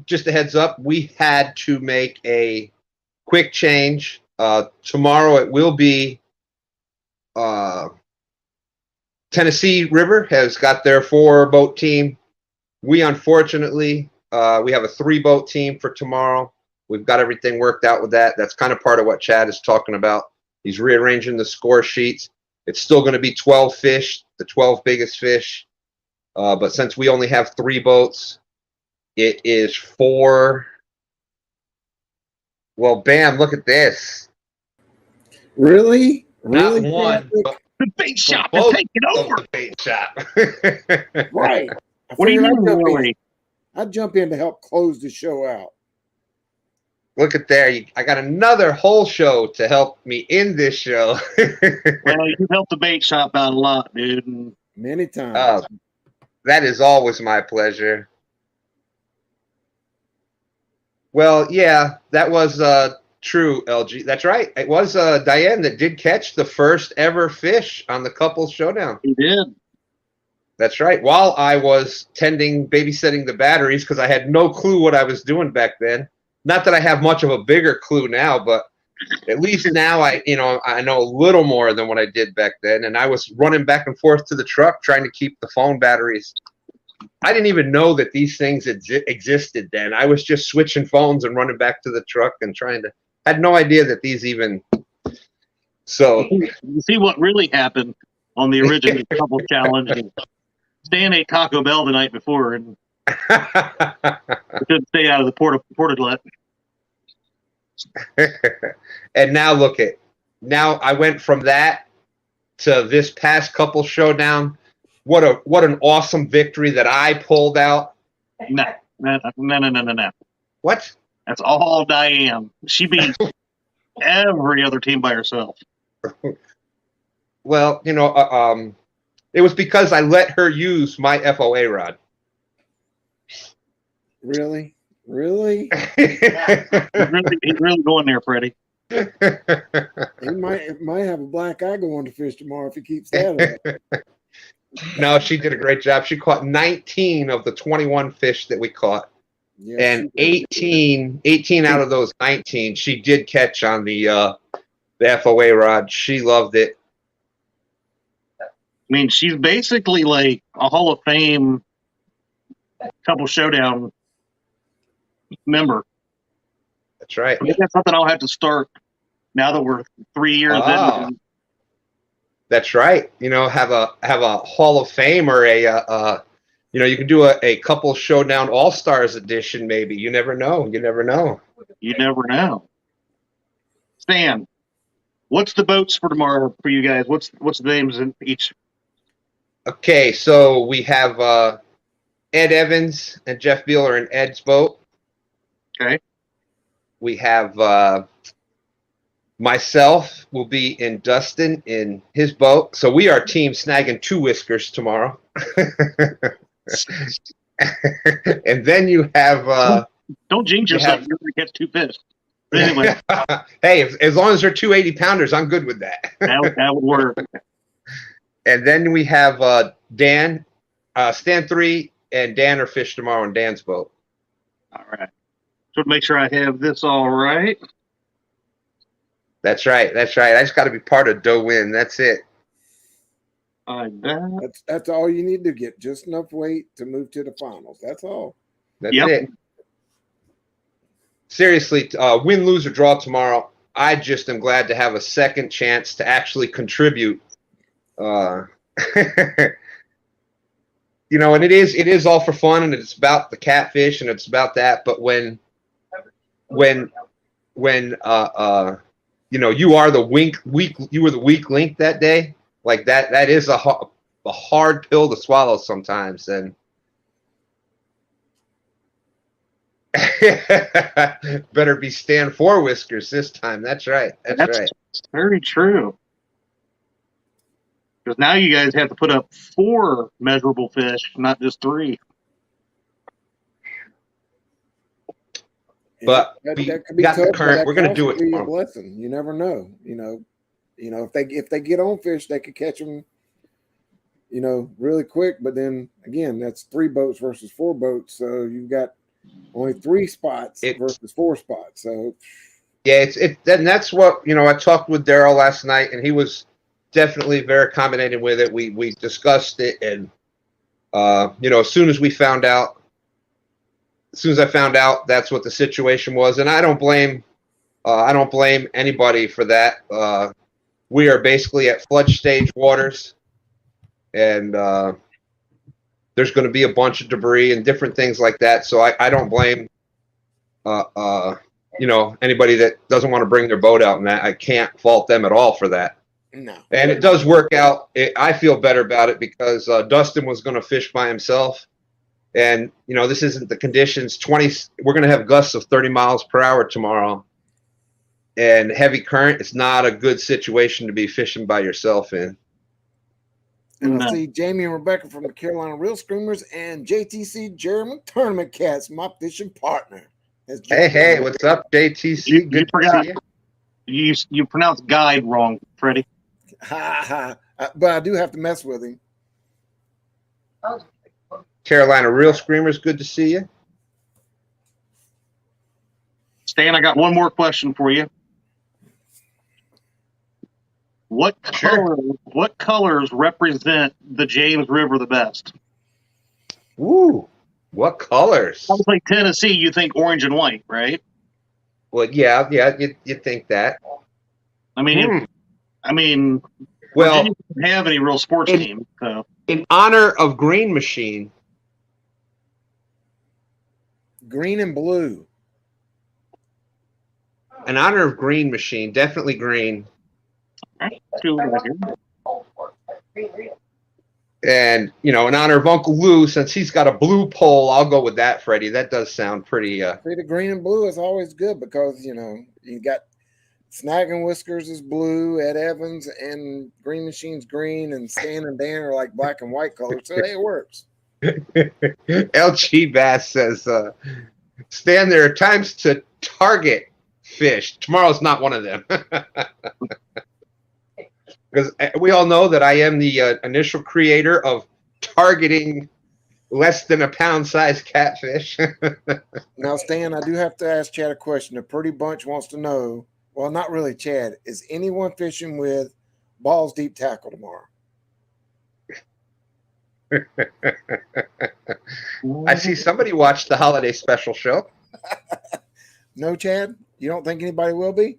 just a heads up, we had to make a quick change. Tomorrow it will be Tennessee River has got their 4-boat team. We unfortunately we have a 3-boat team for tomorrow. We've got everything worked out with that. That's kind of part of what Chad is talking about. He's rearranging the score sheets. It's still going to be 12 fish, the 12 biggest fish. But since we only have 3 boats, it is 4. Well, bam, look at this.
Really?
Not
Really?
one, but
The bait shop is taking over.
The bait shop.
Right.
What do you mean, really?
I'd jump in to help close the show out.
Look at there. I got another whole show to help me in this show.
Well, you helped the bait shop out a lot, dude.
Many times.
That is always my pleasure. Well, yeah, that was true, LG. That's right. It was Diane that did catch the first ever fish on the couples showdown.
He did.
That's right. While I was babysitting the batteries, because I had no clue what I was doing back then. Not that I have much of a bigger clue now, but at least now I know a little more than what I did back then. And I was running back and forth to the truck trying to keep the phone batteries. I didn't even know that these things existed then. I was just switching phones and running back to the truck and had no idea that these even So
You see what really happened on the original couple challenge. Stan ate Taco Bell the night before and couldn't stay out of the portalet.
and now look at now I went from that to this past couple showdown. What an awesome victory that I pulled out.
No.
What?
That's all Diane. She beat every other team by herself.
Well, it was because I let her use my FOA rod.
Really? Really?
He's really going there, Freddie.
He might have a black eye going to fish tomorrow if he keeps that up.
No, she did a great job. She caught 19 of the 21 fish that we caught.
Yes,
And 18 out of those 19, she did catch on the FOA rod. She loved it.
I mean, she's basically like a Hall of Fame couple showdown member.
That's right.
I think that's something I'll have to start now that we're 3 years in.
That's right. Have a Hall of Fame or you can do a couple showdown all-stars edition maybe. You never know. You never know.
You never know. Stan, what's the boats for tomorrow for you guys? What's the names in each?
Okay, so we have Ed Evans and Jeff Beal are in Ed's boat.
Okay.
We have myself will be in Dustin in his boat. So we are team snagging 2 whiskers tomorrow. And then you have
don't jinx yourself. You're gonna catch 2 fish. But anyway,
hey, as long as they're 280 pounders, I'm good with that.
that would work.
And then we have Dan, Stan 3, and Dan are fish tomorrow in Dan's boat.
All right. So to make sure I have this all right.
That's right. That's right. I just got to be part of Doe Win. That's it.
I bet.
That's all you need to get. Just enough weight to move to the finals. That's all.
That's it. Seriously, win, lose, or draw tomorrow. I just am glad to have a second chance to actually contribute. And it is all for fun, and it's about the catfish, and it's about that. But when you are the you were the weak link that day. Like that is a hard pill to swallow sometimes, and better be Stan 4 whiskers this time. That's right. That's right.
Very true. Because now you guys have to put up 4 measurable fish, not just 3.
But
that could be
got
tough,
the current. We're going to do it
be a
tomorrow.
blessing. You never know. If they get on fish, they could catch them. Really quick. But then again, that's 3 boats versus 4 boats. So you've got only 3 spots versus 4 spots. So
yeah, and that's what I talked with Daryl last night, and he was definitely very accommodating with it. We discussed it, and as soon as I found out that's what the situation was, and I don't blame anybody for that. We are basically at flood stage waters, and there's going to be a bunch of debris and different things like that. So I don't blame anybody that doesn't want to bring their boat out, and that I can't fault them at all for that.
no.
And it does work out. I feel better about it because Dustin was going to fish by himself. And, this isn't the conditions. We're going to have gusts of 30 miles per hour tomorrow. And heavy current. It's not a good situation to be fishing by yourself in.
And I see Jamie and Rebecca from the Carolina Reel Screamers and JTC German Tournament Cats, my fishing partner.
Hey, what's up, JTC? Good to see you.
You pronounced guide wrong, Freddie.
But I do have to mess with him.
Carolina Reel Screamers, good to see you.
Stan, I got one more question for you. What colors represent the James River the best?
Ooh, what colors?
Sounds like Tennessee, you think orange and white, right?
Well, yeah, you think that.
I mean, I mean,
Well,
Virginia doesn't have any real sports
in-
teams, so
in honor of Green Machine,
Green and blue.
in honor of Green Machine, definitely green.
two right here.
And, in honor of Uncle Lou, since he's got a blue pole, I'll go with that, Freddie. That does sound pretty.
See, the green and blue is always good because, you got Snag and Whiskers is blue, Ed Evans and Green Machine's green, and Stan and Dan are like black and white colors. So hey, it works.
LG Bass says, Stan, there are times to target fish. Tomorrow's not one of them. Because we all know that I am the initial creator of targeting less than a pound size catfish.
Now, Stan, I do have to ask Chad a question. A pretty bunch wants to know, well, not really Chad, is anyone fishing with balls deep tackle tomorrow?
I see somebody watched the holiday special show.
No, Chad? You don't think anybody will be?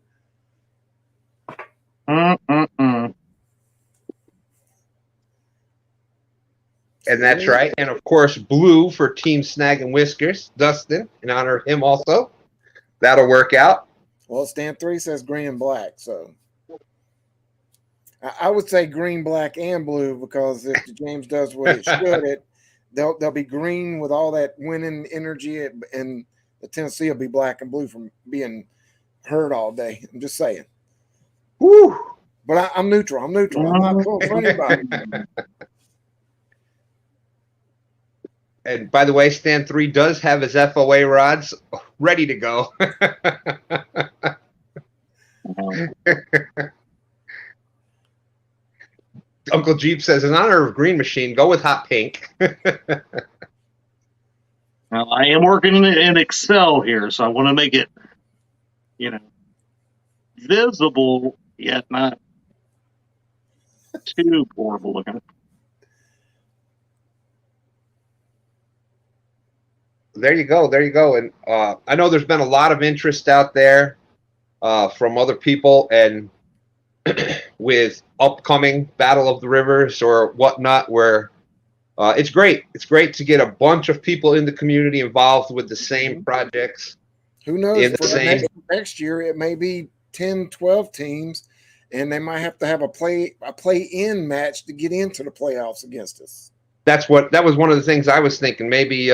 And that's right. And of course, blue for Team Snag and Whiskers. Dustin, in honor of him also. That'll work out.
Well, Stan 3 says green and black. So I would say green, black, and blue because if the James does what it should, they'll be green with all that winning energy, and the Tennessee will be black and blue from being hurt all day. I'm just saying.
Woo!
But I'm neutral. I'm not going for anybody.
And by the way, Stan 3 does have his FOA rods ready to go. Uncle Jeep says, in honor of Green Machine, go with hot pink.
Well, I am working in Excel here, so I want to make it, visible yet not too horrible looking.
There you go. And I know there's been a lot of interest out there from other people, and with upcoming Battle of the Rivers or whatnot, where it's great. It's great to get a bunch of people in the community involved with the same projects.
Who knows? For the next year, it may be 10, 12 teams, and they might have to have a play-in match to get into the playoffs against us.
That was one of the things I was thinking. Maybe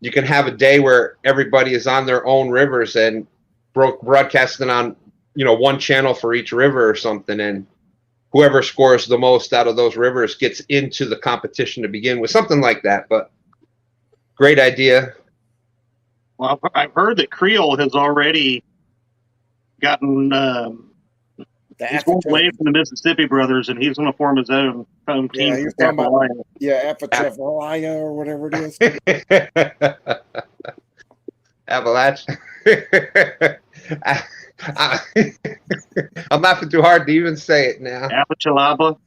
you can have a day where everybody is on their own rivers and broadcasting on, one channel for each river or something, and whoever scores the most out of those rivers gets into the competition to begin with, something like that. But great idea.
Well, I've heard that Creole has already gotten he's going away from the Mississippi Brothers, and he's going to form his own team.
Yeah, he was talking about Appalachia or whatever it is.
Appalachia. I'm laughing too hard to even say it now.
Appalachia.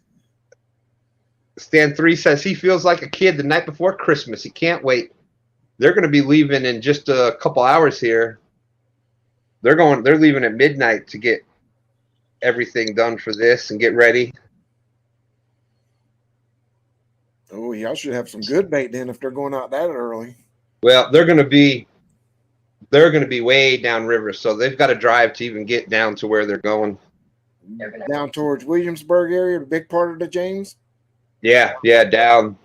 Stan 3 says he feels like a kid the night before Christmas. He can't wait. They're going to be leaving in just a couple hours here. They're leaving at midnight to get everything done for this and get ready.
Oh, y'all should have some good bait then if they're going out that early.
Well, they're going to be way downriver, so they've got to drive to even get down to where they're going.
Down towards Williamsburg area, the big part of the James?
Yeah, down.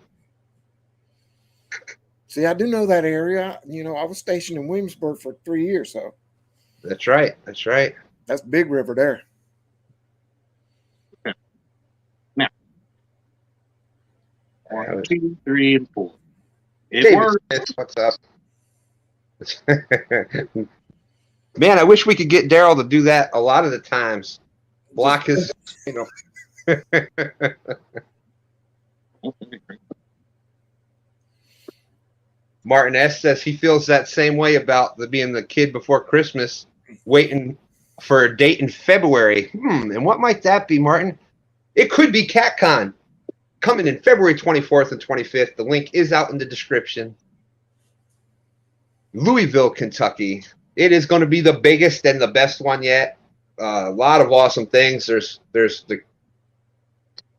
See, I do know that area. I was stationed in Williamsburg for 3 years, so.
That's right.
That's big river there.
Okay. Now, 1, 2, 3, and 4. It works.
What's up? Man, I wish we could get Daryl to do that a lot of the times. Block his, Martin S. says he feels that same way about being the kid before Christmas, waiting for a date in February. And what might that be, Martin? It could be CatCon, coming in February 24th and 25th. The link is out in the description. Louisville, Kentucky. It is going to be the biggest and the best one yet. a lot of awesome things. It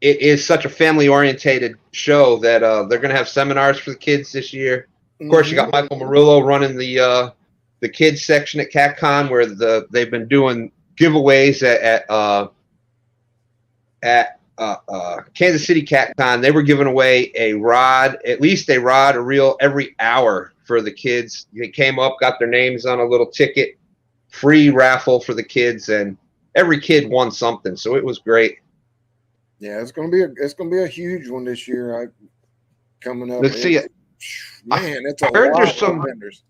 is such a family orientated show that they're going to have seminars for the kids this year. Of course, you got Michael Murillo running the kids section at CatCon, where they've been doing giveaways at Kansas City CatCon. They were giving away a rod, at least a reel every hour for the kids. They came up, got their names on a little ticket, free raffle for the kids, and every kid won something. So it was great.
Yeah, it's gonna be a huge one this year. Coming up.
Let's see it.
Man, it's a
I heard
lot
there's
of vendors.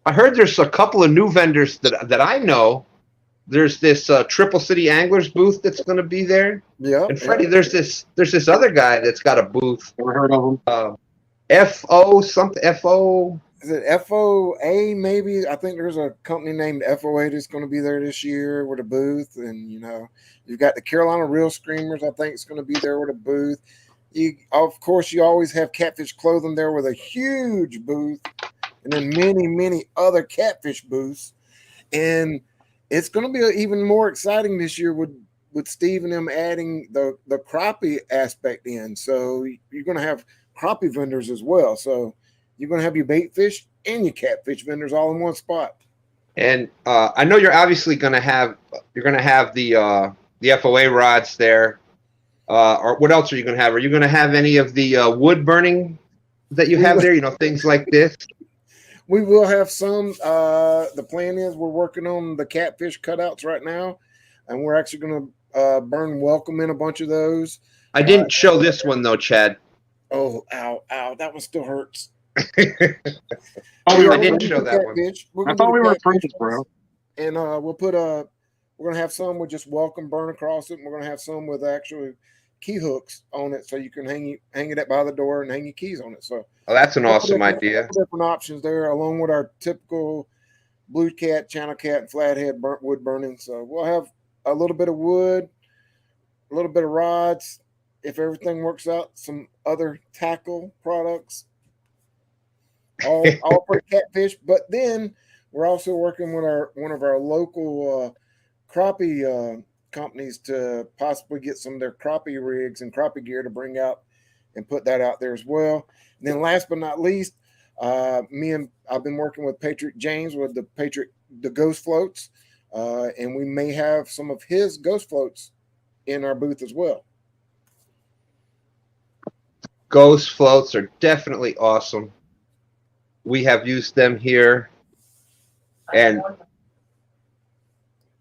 I heard there's a couple of new vendors that I know. There's this Triple City Anglers booth that's going to be there.
Yeah.
And Freddie, there's this other guy that's got a booth.
Never heard of him.
Is it FOA maybe? I think there's a company named FOA that's going to be there this year with a booth. And, you've got the Carolina Reel Screamers, I think, is going to be there with a booth. Of course, you always have Catfish Clothing there with a huge booth. And then many, many other Catfish booths. And it's going to be even more exciting this year with Steve and them adding the crappie aspect in. So you're going to have crappie vendors as well. So you're going to have your bait fish and your catfish vendors all in one spot.
And I know you're obviously going to have the FOA rods there. Or what else are you going to have? Are you going to have any of the wood burning that you have there? Things like this.
We will have some. The plan is we're working on the catfish cutouts right now, and we're actually going to burn welcome in a bunch of those.
I didn't show this one though, Chad.
Oh, ow! That one still hurts.
I didn't show that one.
I thought we were friends, bro.
And we're going to have some with just welcome burn across it, and we're going to have some with actually key hooks on it, so you can hang it up by the door and hang your keys on it. So,
that's an awesome idea.
Different options there, along with our typical blue cat, channel cat, and flathead wood burning. So we'll have a little bit of wood, a little bit of rods. If everything works out, some other tackle products, all for catfish. But then we're also working with one of our local crappie companies to possibly get some of their crappie rigs and crappie gear to bring out and put that out there as well. And then last but not least, I've been working with Patrick James with the Ghost Floats, and we may have some of his Ghost Floats in our booth as well.
Ghost floats are definitely awesome. We have used them here, and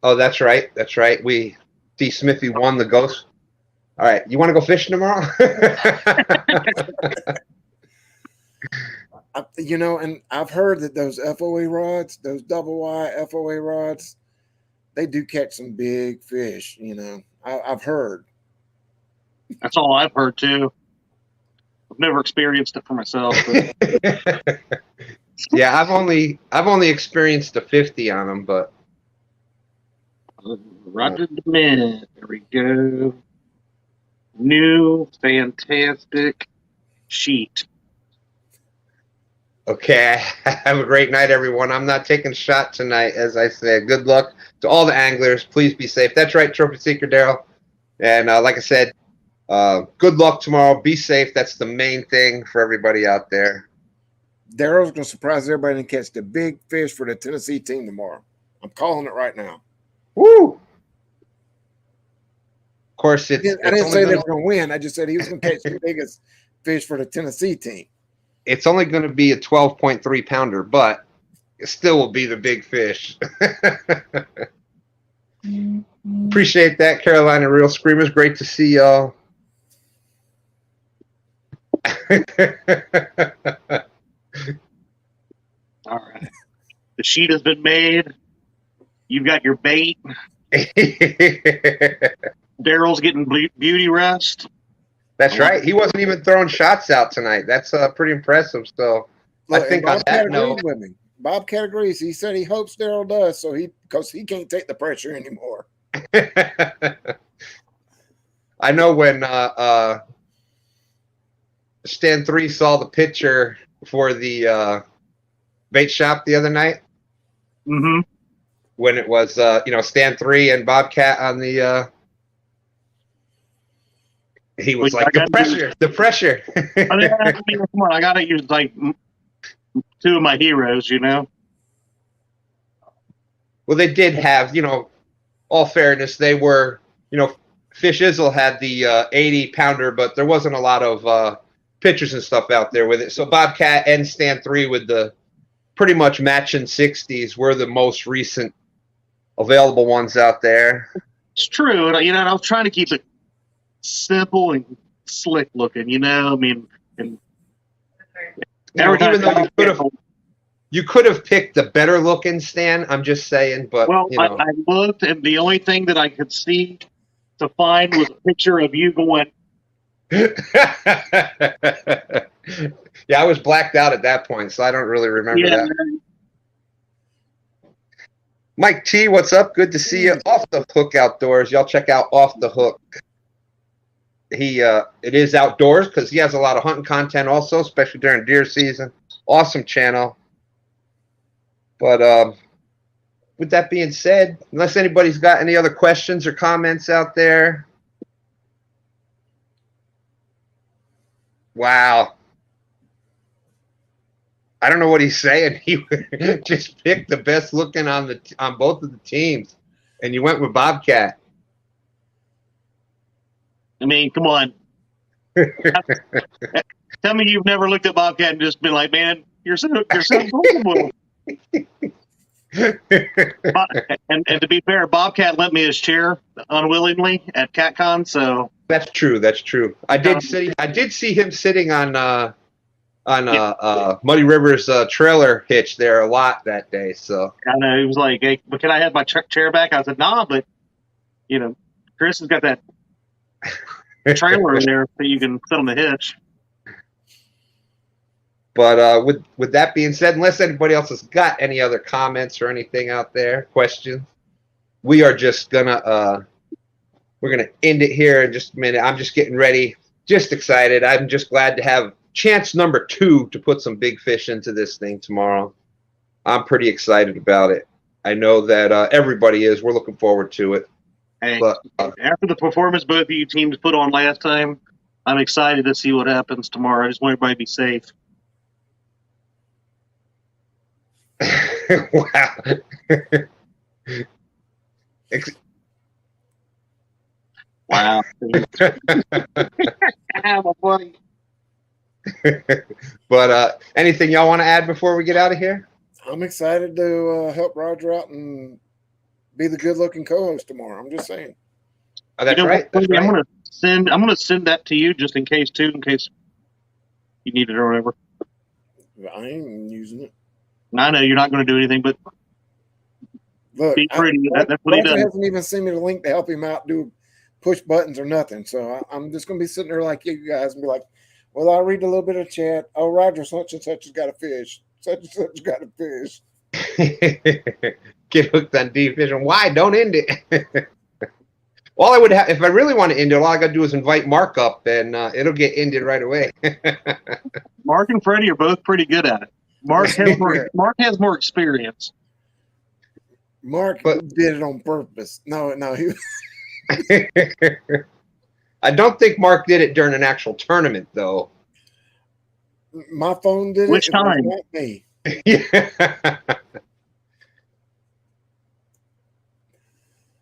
oh, that's right. We see Smithy won the ghost. All right, you want to go fishing tomorrow?
And I've heard that those FOA rods, those double Y FOA rods, they do catch some big fish. I've heard.
That's all I've heard too. I've never experienced it for myself. But...
Yeah, I've only experienced a 50 on them, but.
Roger the minute. There we go. New fantastic sheet.
Okay, have a great night, everyone. I'm not taking a shot tonight, as I said. Good luck to all the anglers. Please be safe. That's right, Trophy Seeker Daryl. And like I said, good luck tomorrow. Be safe. That's the main thing for everybody out there.
Daryl's going to surprise everybody and catch the big fish for the Tennessee team tomorrow. I'm calling it right now.
Woo! Of course,
I didn't say they were going to win. I just said he was going to catch the biggest fish for the Tennessee team. It's
only going to be a 12.3 pounder, but it still will be the big fish. Appreciate that, Carolina Reel Screamers. Great to see y'all.
All right. The sheet has been made. You've got your bait. Daryl's getting beauty rest.
That's right. He wasn't even throwing shots out tonight. That's pretty impressive. So
look,
I think on that note,
Bobcat agrees. He said he hopes Daryl does, because he can't take the pressure anymore.
I know when Stan 3 saw the picture for the bait shop the other night.
Mm-hmm.
when it was stand 3 and Bobcat on the. He was like the pressure.
I mean, come on, I gotta use like 2 of my heroes,
Well, they did have, all fairness, they were, Fish Izzle had the 80-pounder, but there wasn't a lot of pitchers and stuff out there with it. So Bobcat and Stand 3 with the pretty much matching 60s were the most recent available ones out there.
It's true. And, I was trying to keep it simple and slick looking, I mean, and
even though you could have picked the better looking Stan, I'm just saying, but
I looked, and the only thing that I could see to find was a picture of you going.
Yeah, I was blacked out at that point, so I don't really remember that. Mike T, what's up? Good to see you. Off the Hook Outdoors. Y'all check out Off the Hook. It is outdoors because he has a lot of hunting content also, especially during deer season. Awesome channel. But with that being said, unless anybody's got any other questions or comments out there. Wow. I don't know what he's saying. He just picked the best looking on both of the teams, and you went with Bobcat.
I mean, come on. Tell me you've never looked at Bobcat and just been like, man, you're so comfortable. And to be fair, Bobcat lent me his chair unwillingly at CatCon, so
that's true. That's true. I did see him sitting on Muddy River's trailer hitch there a lot that day. So
I know he was like, "Hey, but can I have my chair back?" I said, "Nah," but Chris has got that trailer in there that you can sit on the hitch.
But with that being said, unless anybody else has got any other comments or anything out there, questions, we are just gonna we're gonna end it here in just a minute. I'm just getting ready, just excited. I'm just glad to have chance number 2 to put some big fish into this thing tomorrow. I'm pretty excited about it. I know that everybody is. We're looking forward to it.
Hey,
but,
after the performance both of you teams put on last time, I'm excited to see what happens tomorrow. I just want everybody to be safe.
Wow.
Wow. My buddy.
But anything y'all want to add before we get out of here?
I'm excited to help Roger out and be the good-looking co-host tomorrow. I'm just saying.
Oh, that's right. That's right.
I'm gonna send that to you just in case you need it or whatever.
I ain't using it.
I know you're not going to do anything, but
look,
be pretty. That's what he
Roger
does.
hasn't even sent me the link to help him out do push buttons or nothing. So I'm just going to be sitting there like you guys and be like, well, I'll read a little bit of chat. Oh, Roger, such and such has got a fish. Such and such has got a fish.
Get hooked on deep fishing. Why? Don't end it. All I would have, if I really want to end it, all I got to do is invite Mark up, and it'll get ended right away.
Mark and Freddie are both pretty good at it. Mark has more experience.
Mark did it on purpose. No, he.
I don't think Mark did it during an actual tournament, though.
My phone did it.
Which time?
Not me.
Yeah.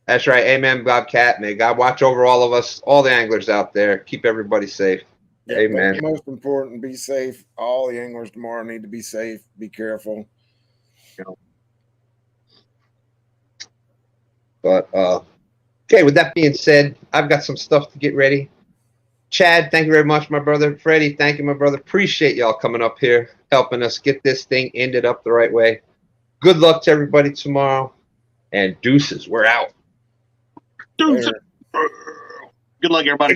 That's right. Amen, Bobcat. May God watch over all of us, all the anglers out there. Keep everybody safe.
Yeah,
amen.
That's most important. Be safe. All the anglers tomorrow need to be safe. Be careful.
But okay, with that being said, I've got some stuff to get ready. Chad, thank you very much, my brother. Freddie, thank you, my brother. Appreciate y'all coming up here, helping us get this thing ended up the right way. Good luck to everybody tomorrow. And deuces, we're out.
Deuces. Good luck, everybody.